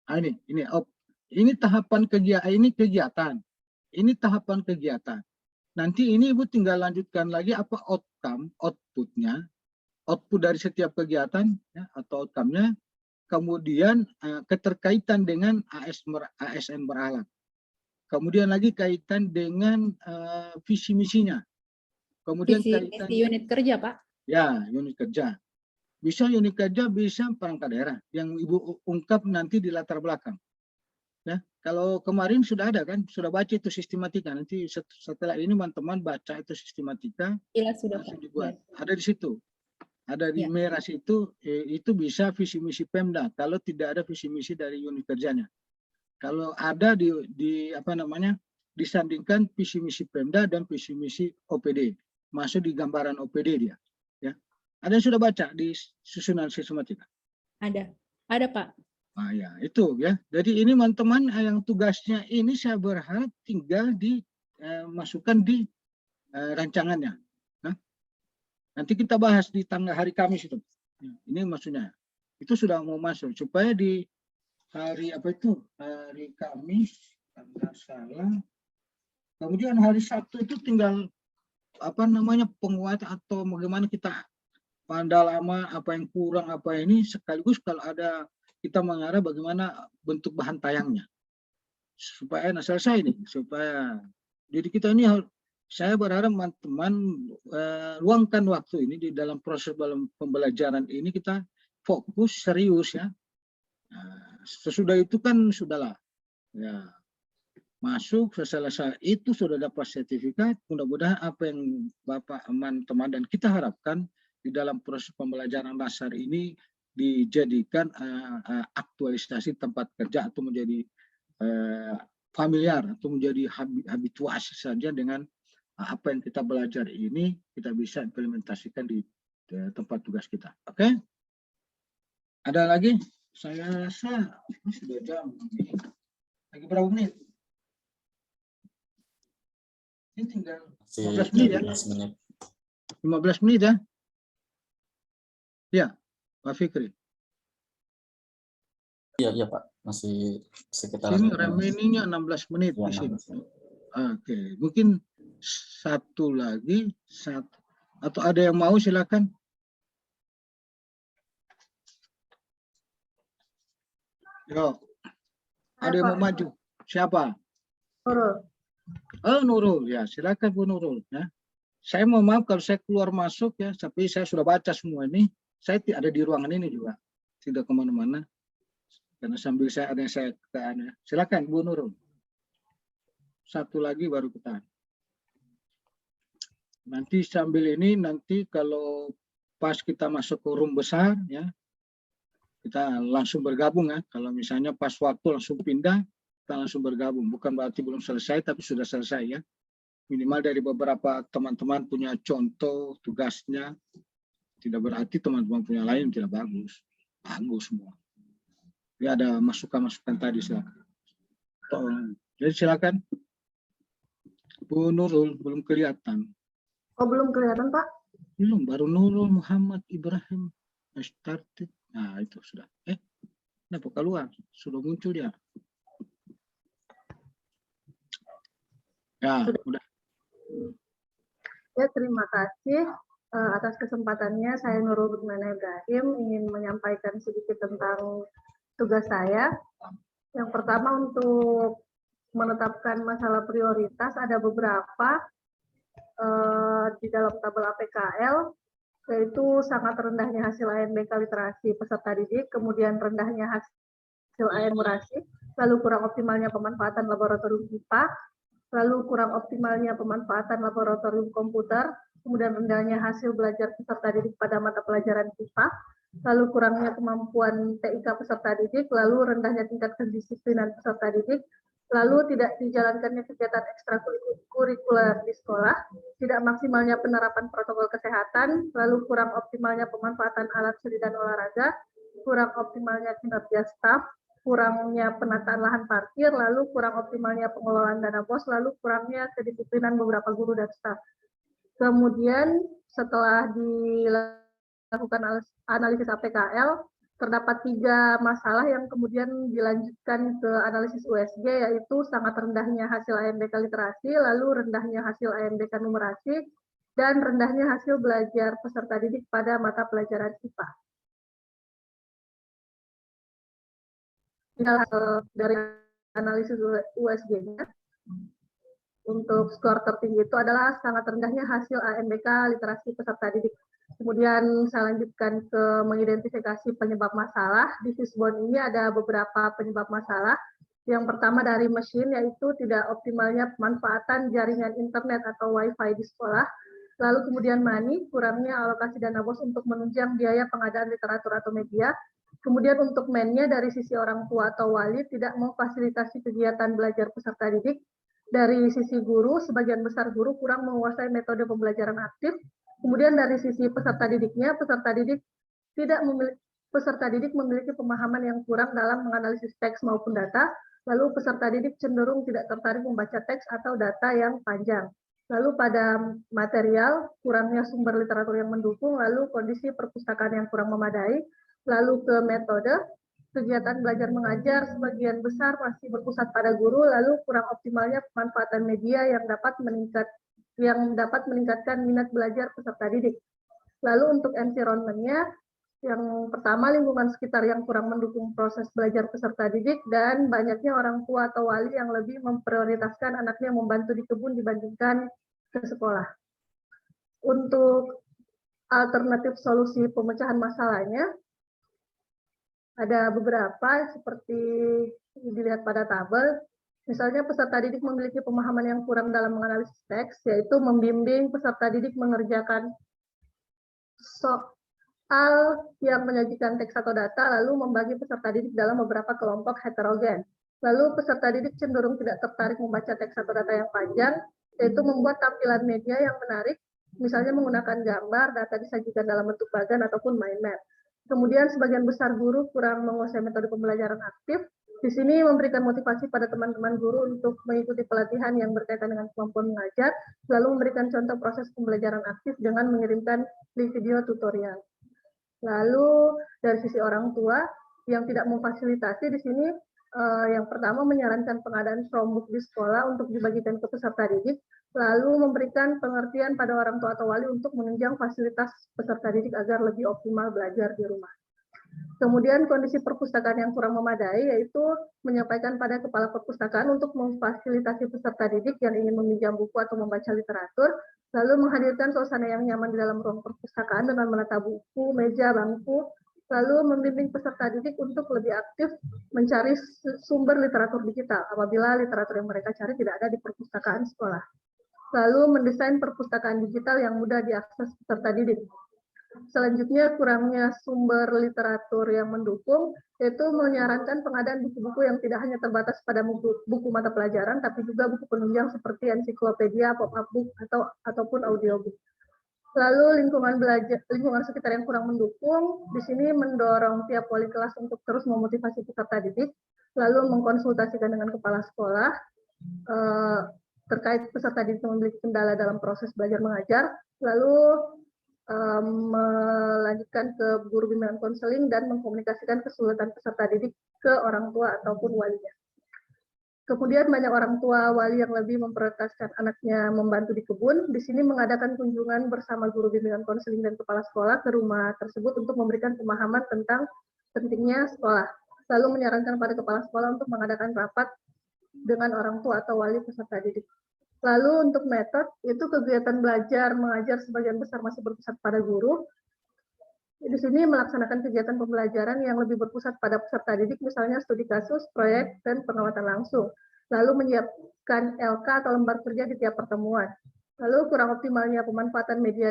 Ah, ini tahapan kegiatan. Ini tahapan kegiatan. Nanti ini Ibu tinggal lanjutkan lagi apa outputnya, output dari setiap kegiatan ya, atau outcome-nya, kemudian keterkaitan dengan ASN beralat. Kemudian lagi kaitan dengan visi misinya. Kemudian kaitan unit kerja Pak. Ya, unit kerja. Bisa unit kerja, bisa perangkat daerah yang Ibu ungkap nanti di latar belakang. Ya, kalau kemarin sudah ada kan, sudah baca itu sistematika. Nanti setelah ini teman-teman baca itu sistematika. Iya sudah Pak. Dibuat. Ada di situ. Ada di Ya. merah situ, itu bisa visi misi Pemda. Kalau tidak ada visi misi dari unit kerjanya. Kalau ada disandingkan visi misi Pemda dan visi misi OPD. Masuk di gambaran OPD dia. Ya. Ada yang sudah baca di susunan sistematika? Ada Pak. Nah, ya itu ya. Jadi ini teman-teman yang tugasnya ini saya berharap tinggal dimasukkan di rancangannya. Nah, nanti kita bahas di tanggal hari Kamis itu. Ini maksudnya. Itu sudah mau masuk supaya di hari hari Kamis tanggal salah. Kemudian hari Sabtu itu tinggal penguat atau bagaimana kita pendalaman apa yang kurang apa ini, sekaligus kalau ada kita mengarah bagaimana bentuk bahan tayangnya supaya selesai ini, supaya jadi kita ini saya berharap teman-teman luangkan waktu ini di dalam proses pembelajaran ini kita fokus serius ya. Nah, sesudah itu kan sudahlah ya, masuk selesai itu sudah dapat sertifikat, mudah-mudahan apa yang Bapak teman-teman dan kita harapkan di dalam proses pembelajaran dasar ini dijadikan aktualisasi tempat kerja atau menjadi familiar atau menjadi habituasi saja dengan apa yang kita belajar ini kita bisa implementasikan di tempat tugas kita. Oke? Ada lagi? Saya rasa ini sudah jam. Lagi berapa menit? Ini tinggal 15 menit ya? 15 menit ya? Ya, Pak Fikri. Iya Pak, masih sekitar. Ini remaining-nya 16 menit di sini. Oke, mungkin satu lagi, atau ada yang mau silakan. Yo, ada yang mau maju? Siapa? Nurul. Oh, Nurul, ya silakan Bu Nurul. Ya, Saya mau maaf kalau saya keluar masuk ya, tapi saya sudah baca semua ini. Saya ada di ruangan ini juga, tidak kemana-mana. Karena sambil saya ada yang saya ketahan. Silakan Bu Nurul. Satu lagi baru kita. Nanti sambil ini nanti kalau pas kita masuk ke room besar ya, kita langsung bergabung ya. Kalau misalnya pas waktu langsung pindah, kita langsung bergabung. Bukan berarti belum selesai, tapi sudah selesai ya. Minimal dari beberapa teman-teman punya contoh tugasnya, tidak berarti teman-teman punya lain tidak bagus. Bagus semua. Ya ada masukan-masukan tadi silakan. Jadi silakan. Bu Nurul belum kelihatan. Oh, belum kelihatan, Pak? Belum, baru Nurul Muhammad Ibrahim. Started. Nah, itu sudah. Kenapa keluar? Sudah muncul ya. Ya, udah. Ya, terima kasih atas kesempatannya. Saya Nurul Bukmana Ibrahim ingin menyampaikan sedikit tentang tugas saya. Yang pertama untuk menetapkan masalah prioritas ada beberapa di dalam tabel APKL, yaitu sangat rendahnya hasil ANBK literasi peserta didik, kemudian rendahnya hasil AN murasi, lalu kurang optimalnya pemanfaatan laboratorium IPA, lalu kurang optimalnya pemanfaatan laboratorium komputer, kemudian rendahnya hasil belajar peserta didik pada mata pelajaran IPA, lalu kurangnya kemampuan TIK peserta didik, lalu rendahnya tingkat kedisiplinan peserta didik, lalu tidak dijalankannya kegiatan ekstrakurikuler di sekolah, tidak maksimalnya penerapan protokol kesehatan, lalu kurang optimalnya pemanfaatan alat seni dan olahraga, kurang optimalnya kinerja staf, kurangnya penataan lahan parkir, lalu kurang optimalnya pengelolaan dana BOS, lalu kurangnya kedisiplinan beberapa guru dan staf. Kemudian setelah dilakukan analisis APKL, terdapat 3 masalah yang kemudian dilanjutkan ke analisis USG, yaitu sangat rendahnya hasil ANBK literasi, lalu rendahnya hasil ANBK numerasi, dan rendahnya hasil belajar peserta didik pada mata pelajaran IPA. Dari analisis USG-nya, untuk skor tertinggi itu adalah sangat rendahnya hasil ANBK literasi peserta didik. Kemudian saya lanjutkan ke mengidentifikasi penyebab masalah. Di Fishbone ini ada beberapa penyebab masalah. Yang pertama dari mesin, yaitu tidak optimalnya pemanfaatan jaringan internet atau Wi-Fi di sekolah. Lalu kemudian money, kurangnya alokasi dana BOS untuk menunjang biaya pengadaan literatur atau media. Kemudian untuk man-nya dari sisi orang tua atau wali tidak memfasilitasi kegiatan belajar peserta didik. Dari sisi guru, sebagian besar guru kurang menguasai metode pembelajaran aktif. Kemudian dari sisi peserta didiknya, peserta didik memiliki pemahaman yang kurang dalam menganalisis teks maupun data, lalu peserta didik cenderung tidak tertarik membaca teks atau data yang panjang. Lalu pada material, kurangnya sumber literatur yang mendukung, lalu kondisi perpustakaan yang kurang memadai, lalu ke metode, kegiatan belajar mengajar sebagian besar masih berpusat pada guru, lalu kurang optimalnya pemanfaatan media yang dapat meningkatkan minat belajar peserta didik. Lalu untuk environment-nya, yang pertama lingkungan sekitar yang kurang mendukung proses belajar peserta didik, dan banyaknya orang tua atau wali yang lebih memprioritaskan anaknya membantu di kebun dibandingkan ke sekolah. Untuk alternatif solusi pemecahan masalahnya, ada beberapa seperti dilihat pada tabel. Misalnya peserta didik memiliki pemahaman yang kurang dalam menganalisis teks, yaitu membimbing peserta didik mengerjakan soal yang menyajikan teks atau data, lalu membagi peserta didik dalam beberapa kelompok heterogen. Lalu peserta didik cenderung tidak tertarik membaca teks atau data yang panjang, yaitu membuat tampilan media yang menarik, misalnya menggunakan gambar, data disajikan dalam bentuk bagan ataupun mind map. Kemudian sebagian besar guru kurang menguasai metode pembelajaran aktif. Di sini memberikan motivasi pada teman-teman guru untuk mengikuti pelatihan yang berkaitan dengan kemampuan mengajar, lalu memberikan contoh proses pembelajaran aktif dengan mengirimkan link video tutorial. Lalu dari sisi orang tua yang tidak memfasilitasi di sini, yang pertama menyarankan pengadaan Chromebook di sekolah untuk dibagikan ke peserta didik, lalu memberikan pengertian pada orang tua atau wali untuk menunjang fasilitas peserta didik agar lebih optimal belajar di rumah. Kemudian kondisi perpustakaan yang kurang memadai, yaitu menyampaikan pada kepala perpustakaan untuk memfasilitasi peserta didik yang ingin meminjam buku atau membaca literatur, lalu menghadirkan suasana yang nyaman di dalam ruang perpustakaan dengan menata buku, meja, bangku, lalu membimbing peserta didik untuk lebih aktif mencari sumber literatur digital apabila literatur yang mereka cari tidak ada di perpustakaan sekolah. Lalu mendesain perpustakaan digital yang mudah diakses peserta didik. Selanjutnya, kurangnya sumber literatur yang mendukung, yaitu menyarankan pengadaan buku-buku yang tidak hanya terbatas pada buku mata pelajaran, tapi juga buku penunjang seperti ensiklopedia, pop-up book, ataupun audiobook. Lalu lingkungan sekitar yang kurang mendukung, di sini mendorong tiap wali kelas untuk terus memotivasi peserta didik, lalu mengkonsultasikan dengan kepala sekolah, terkait peserta didik yang memiliki kendala dalam proses belajar mengajar, lalu melanjutkan ke guru bimbingan konseling dan mengkomunikasikan kesulitan peserta didik ke orang tua ataupun walinya. Kemudian banyak orang tua wali yang lebih memprioritaskan anaknya membantu di kebun, di sini mengadakan kunjungan bersama guru bimbingan konseling dan kepala sekolah ke rumah tersebut untuk memberikan pemahaman tentang pentingnya sekolah. Lalu menyarankan pada kepala sekolah untuk mengadakan rapat dengan orang tua atau wali peserta didik. Lalu untuk metode, itu kegiatan belajar mengajar sebagian besar masih berpusat pada guru. Di sini melaksanakan kegiatan pembelajaran yang lebih berpusat pada peserta didik, misalnya studi kasus, proyek, dan pengamatan langsung. Lalu menyiapkan LK atau lembar kerja di tiap pertemuan. Lalu kurang optimalnya pemanfaatan media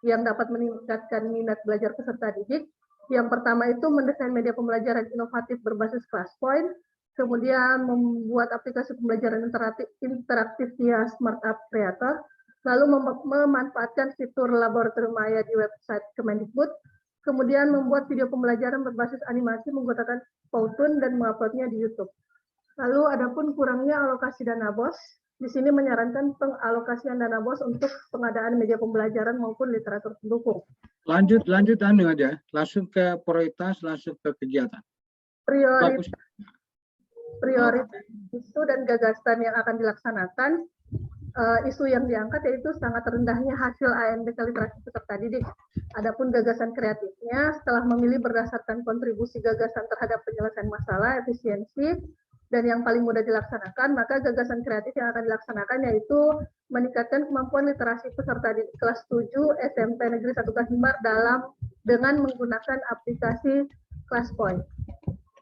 yang dapat meningkatkan minat belajar peserta didik. Yang pertama itu mendesain media pembelajaran inovatif berbasis Classpoint, kemudian membuat aplikasi pembelajaran interaktif via Smart App Creator, lalu memanfaatkan fitur laboratorium maya di website Kemendikbud, kemudian membuat video pembelajaran berbasis animasi menggunakan Powtoon dan menguploadnya di YouTube. Lalu adapun kurangnya alokasi dana BOS, di sini menyarankan pengalokasian dana BOS untuk pengadaan media pembelajaran maupun literatur pendukung. Lanjut aja, langsung ke prioritas, langsung ke kegiatan. Prioritas isu dan gagasan yang akan dilaksanakan, isu yang diangkat yaitu sangat rendahnya hasil ANBK literasi peserta didik. Adapun gagasan kreatifnya, setelah memilih berdasarkan kontribusi gagasan terhadap penyelesaian masalah, efisiensi, dan yang paling mudah dilaksanakan, maka gagasan kreatif yang akan dilaksanakan yaitu meningkatkan kemampuan literasi peserta didik kelas 7 SMP Negeri 1 Kahimar dengan menggunakan aplikasi Classpoint.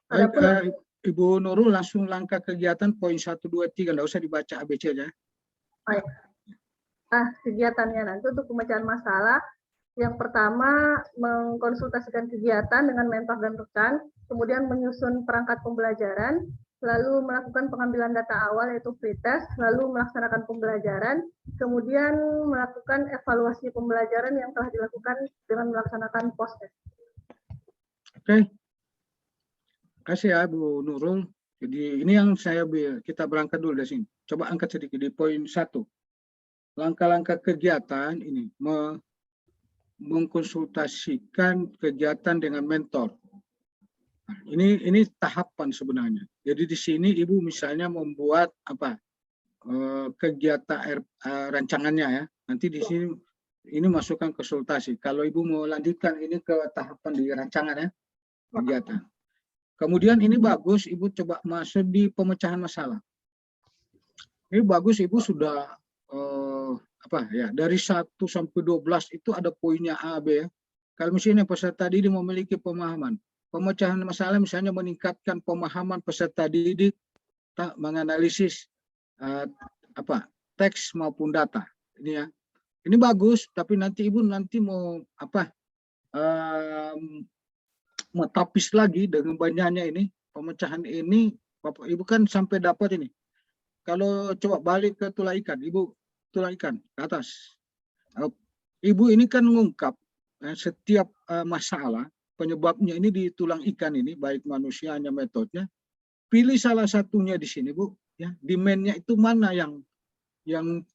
Adapun Ibu Nurul langsung langkah kegiatan poin 1, 2, 3, nggak usah dibaca ABC aja. Baik. Kegiatannya nanti untuk pemecahan masalah, yang pertama mengkonsultasikan kegiatan dengan mentor dan rekan, kemudian menyusun perangkat pembelajaran, lalu melakukan pengambilan data awal yaitu pretest, lalu melaksanakan pembelajaran, kemudian melakukan evaluasi pembelajaran yang telah dilakukan dengan melaksanakan post-test. Oke. Kasih ya Bu Nurul. Jadi ini yang kita berangkat dulu dari sini. Coba angkat sedikit di poin 1. Langkah-langkah kegiatan ini mengkonsultasikan kegiatan dengan mentor. Nah, ini tahapan sebenarnya. Jadi di sini Ibu misalnya membuat kegiatan rancangannya ya. Nanti di sini ini masukkan konsultasi. Kalau Ibu mau lanjutkan ini ke tahapan di rancangan ya, kegiatan. Kemudian ini bagus, Ibu coba masuk di pemecahan masalah. Ini bagus, Ibu sudah dari 1 sampai 12 itu ada poinnya A, B ya. Kalau misalnya peserta didik memiliki pemahaman, pemecahan masalah misalnya meningkatkan pemahaman peserta didik menganalisis teks maupun data. Ini ya. Ini bagus, tapi nanti Ibu mau metapis lagi dengan banyaknya ini pemecahan ini, Bapak Ibu kan sampai dapat ini. Kalau coba balik ke tulang ikan, Ibu tulang ikan ke atas. Ibu ini kan mengungkap setiap masalah penyebabnya ini di tulang ikan ini, baik manusianya metodenya. Pilih salah satunya di sini Bu, ya. Demand-nya itu mana yang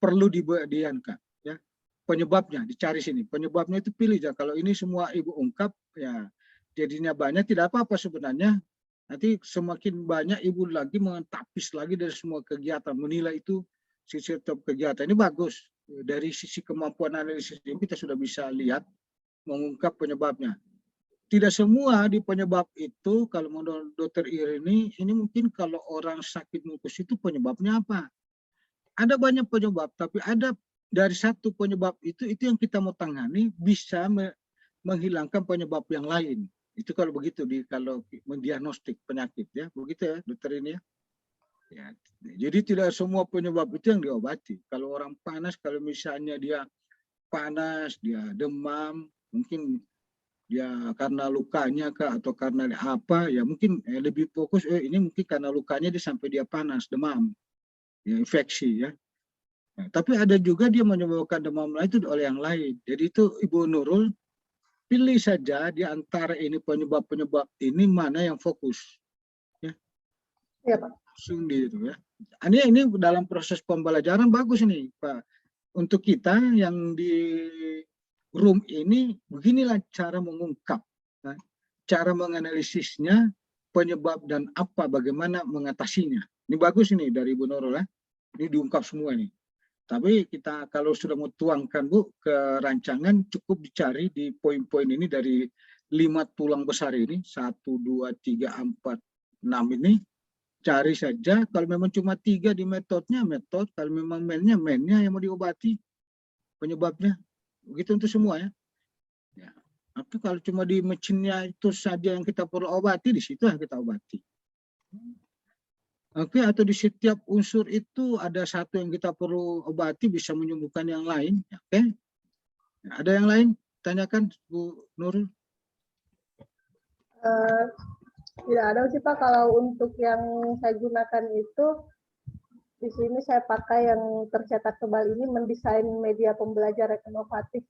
perlu diangkat, ya. Penyebabnya dicari sini. Penyebabnya itu pilih ya. Kalau ini semua Ibu ungkap ya. Jadinya banyak, tidak apa-apa sebenarnya. Nanti semakin banyak Ibu lagi mentapis lagi dari semua kegiatan, menilai itu sisi top kegiatan. Ini bagus. Dari sisi kemampuan analisis ini kita sudah bisa lihat, mengungkap penyebabnya. tidak semua di penyebab itu, kalau menurut Dokter ini mungkin kalau orang sakit mukus itu penyebabnya apa? Ada banyak penyebab, tapi ada dari satu penyebab itu yang kita mau tangani bisa menghilangkan penyebab yang lain. Itu kalau begitu kalau mendiagnostik penyakit ya, begitu ya Dokter ini ya. Ya, jadi tidak semua penyebab itu yang diobati. Kalau orang panas, kalau misalnya dia panas, dia demam, mungkin dia karena lukanya kah atau karena apa, ya mungkin lebih fokus ini mungkin karena lukanya dia sampai dia panas, demam, ya, infeksi ya. Nah, tapi ada juga dia menyebabkan demam lain itu oleh yang lain. Jadi itu Ibu Nurul pilih saja di antara ini penyebab-penyebab ini mana yang fokus. Ya. Iya, Pak. Langsung gitu ya. Ini dalam proses pembelajaran bagus ini, Pak. Untuk kita yang di room ini, beginilah cara mengungkap, ya. Cara menganalisisnya, penyebab dan apa, bagaimana mengatasinya. Ini bagus ini dari Bu Nurul ya. Ini diungkap semua ini. Tapi kita kalau sudah mau tuangkan Bu ke rancangan, cukup dicari di poin-poin ini dari 5 tulang besar ini, 1, 2, 3, 4, 6 ini. Cari saja, kalau memang cuma 3 di metodenya, metode, kalau memang mainnya yang mau diobati, penyebabnya. Begitu untuk semua ya. Ya. Tapi kalau cuma di mesinnya itu saja yang kita perlu obati, di situ yang kita obati. Oke, atau di setiap unsur itu ada satu yang kita perlu obati, bisa menyembuhkan yang lain. Oke. Ada yang lain? Tanyakan Bu Nurul. Tidak ada sih Pak, kalau untuk yang saya gunakan itu, di sini saya pakai yang tercetak tebal ini, mendesain media pembelajaran inovatif.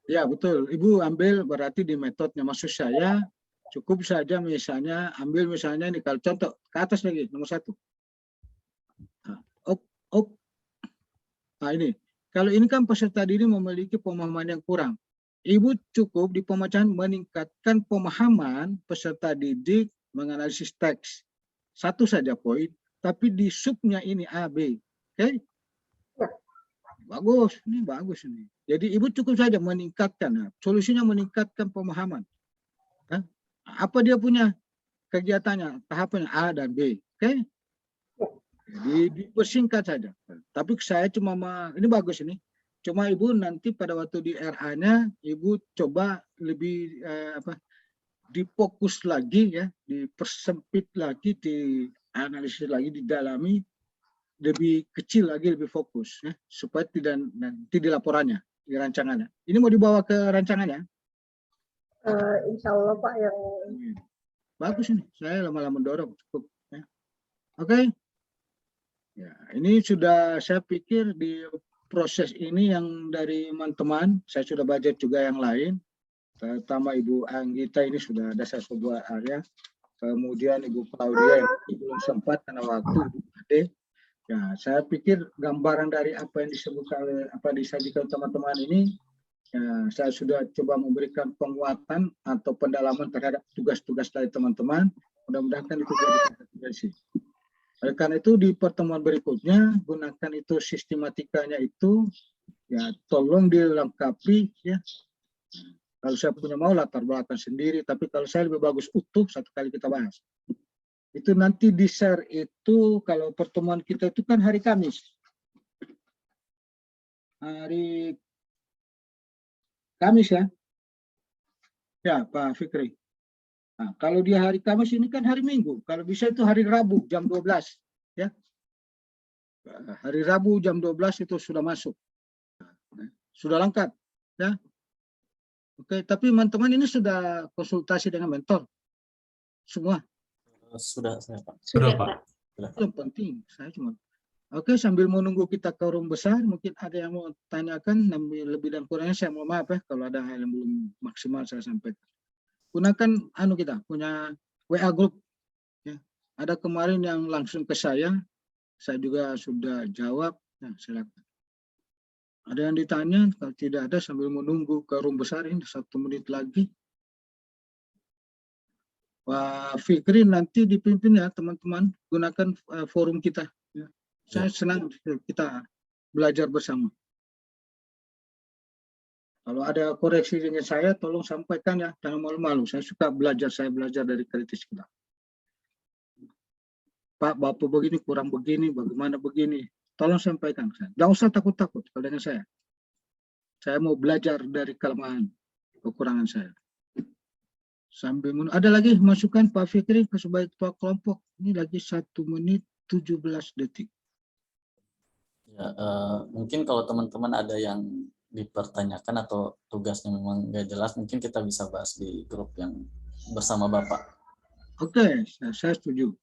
Ya betul, Ibu ambil berarti di metodenya, maksud saya cukup saja misalnya, ambil misalnya ini, kalau contoh ke atas lagi, nomor 1. Nah ini, kalau ini kan peserta didik memiliki pemahaman yang kurang. Ibu cukup di pembacaan meningkatkan pemahaman peserta didik menganalisis teks. Satu saja poin, tapi di subnya ini A, B. Oke? Bagus, ini bagus ini. Jadi Ibu cukup saja meningkatkan. Nah, solusinya meningkatkan pemahaman. Nah, apa dia punya kegiatannya, tahapannya A dan B. Oke? Jadi dipersingkat saja. Tapi saya cuma, ini bagus ini. Cuma Ibu nanti pada waktu di RA-nya, Ibu coba lebih difokus lagi ya, dipersempit lagi, dianalisis lagi, didalami, lebih kecil lagi, lebih fokus ya, supaya tidak nanti di laporannya, di rancangannya. Ini mau dibawa ke rancangannya? Insya Allah Pak, yang bagus ini, saya lama-lama mendorong cukup ya. Oke. Ya, ini sudah saya pikir di proses ini yang dari teman-teman, saya sudah budget juga yang lain. Terutama Ibu Anggita ini sudah ada sebuah area. Kemudian Ibu Claudia yang belum sempat karena waktu, Ibu Ade. Ya, saya pikir gambaran dari apa yang disebutkan, apa disajikan teman-teman ini, ya, saya sudah coba memberikan penguatan atau pendalaman terhadap tugas-tugas dari teman-teman. Mudah-mudahan itu jadi konsentrasi. Oleh karena itu di pertemuan berikutnya gunakan itu sistematikanya itu, ya tolong dilengkapi ya. Kalau saya punya mau latar belakang sendiri, tapi kalau saya lebih bagus utuh satu kali kita bahas. Itu nanti di share itu kalau pertemuan kita itu kan hari Kamis. Hari Kamis ya. Ya Pak Fikri. Nah, kalau dia hari Kamis ini kan hari Minggu. Kalau bisa itu hari Rabu jam 12 ya. Hari Rabu jam 12 itu sudah masuk. Sudah lengkap ya. Oke, tapi teman-teman ini sudah konsultasi dengan mentor semua? Sudah, saya Pak. Sudah, Pak. Itu yang penting, saya cuma. Oke, sambil menunggu kita ke room besar, mungkin ada yang mau tanyakan, lebih dan kurangnya saya mohon maaf ya, kalau ada hal yang belum maksimal saya sampaikan. Gunakan kita punya WA group. Ya. Ada kemarin yang langsung ke saya juga sudah jawab. Nah, silakan. Ada yang ditanya, kalau tidak ada sambil menunggu ke room besar ini 1 menit lagi. Pak Fikri nanti dipimpin ya teman-teman, gunakan forum kita. Ya. Saya senang kita belajar bersama. Kalau ada koreksi dengan saya, tolong sampaikan ya, jangan malu-malu. Saya suka belajar, saya belajar dari kritis kita. Pak, Bapak begini, kurang begini, bagaimana begini. Tolong sampaikan. Jangan usah takut-takut kalau dengan saya. Saya mau belajar dari kelemahan, kekurangan saya. Sambil ada lagi masukan Pak Fikri sebagai ketua kelompok. Ini lagi 1 menit 17 detik. Ya, mungkin kalau teman-teman ada yang dipertanyakan atau tugasnya memang nggak jelas, mungkin kita bisa bahas di grup yang bersama Bapak. Oke, saya setuju.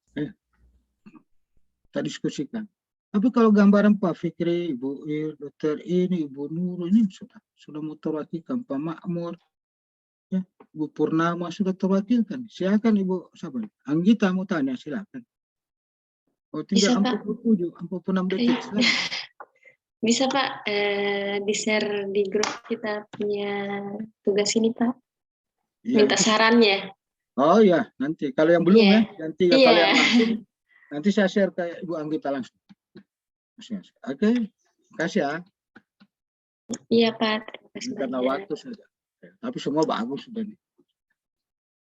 Kita diskusikan. Tapi kalau gambaran Pak Fikri, Ibu Ir, Dr. ini, Ibu Nur, ini sudah mau terwakilkan. Pak Makmur, ya, Bu Purnama sudah terwakilkan. Silakan Ibu sabar. Anggita mau tanya, silakan. Oh, tinggal 47, 46 detik. Silakan. Bisa Pak, di-share di grup kita punya tugas ini Pak. Ya. Minta sarannya. Oh ya, nanti. Kalau yang belum ya, nanti Iya. kalau yang langsung, nanti saya share ke Ibu Anggita langsung. Oke, kasih ya. Iya Pak, terima kasih Karena banyak. waktu saja. Tapi semua bagus sudah nih.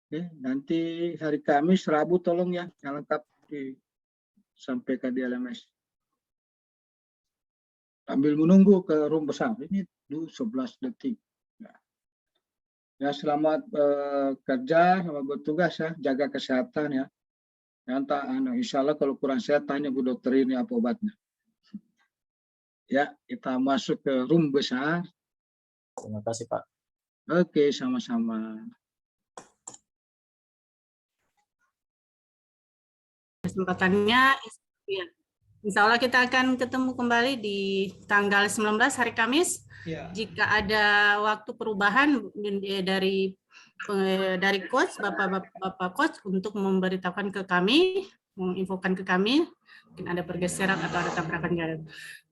Oke, nanti hari Kamis, Rabu tolong ya, yang lengkap disampaikan di LMS. Sambil menunggu ke room besar. Ini dulu 11 detik. Ya, selamat kerja, selamat bertugas ya, jaga kesehatan ya. Insya Allah kalau kurang sehat tanya Bu Dokter ini apa obatnya. Ya, kita masuk ke room besar. Terima kasih Pak. Oke, sama-sama. Kesempatannya, ya. Insya Allah kita akan ketemu kembali di tanggal 19 hari Kamis. Ya. Jika ada waktu perubahan dari coach, Bapak coach untuk memberitahukan ke kami, menginfokan ke kami, mungkin ada pergeseran atau ada tabrakan jalan.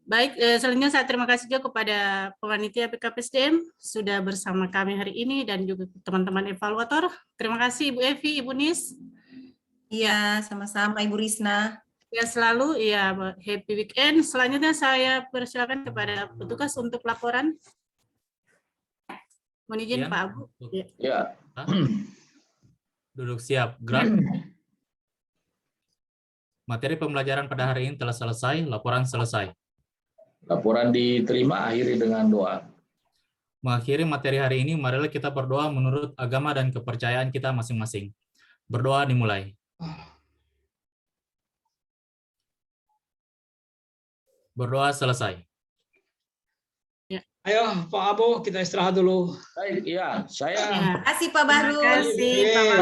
Baik, selanjutnya saya terima kasih juga kepada panitia BKPSDM sudah bersama kami hari ini dan juga teman-teman evaluator. Terima kasih Ibu Evi, Ibu Nis. Iya, sama-sama Ibu Risna. Ya selalu, ya happy weekend. Selanjutnya saya persilakan kepada petugas untuk laporan. Mohon izin Pak Abu. Ya. Duduk siap, gerak. Materi pembelajaran pada hari ini telah selesai, laporan selesai. Laporan diterima, akhiri dengan doa. Mengakhiri materi hari ini, marilah kita berdoa menurut agama dan kepercayaan kita masing-masing. Berdoa dimulai. Berdoa selesai. Ayo Pak Abu, kita istirahat dulu. Baik, iya, saya. Terima kasih Pak Bahrul. Terima kasih Pak Bahrul.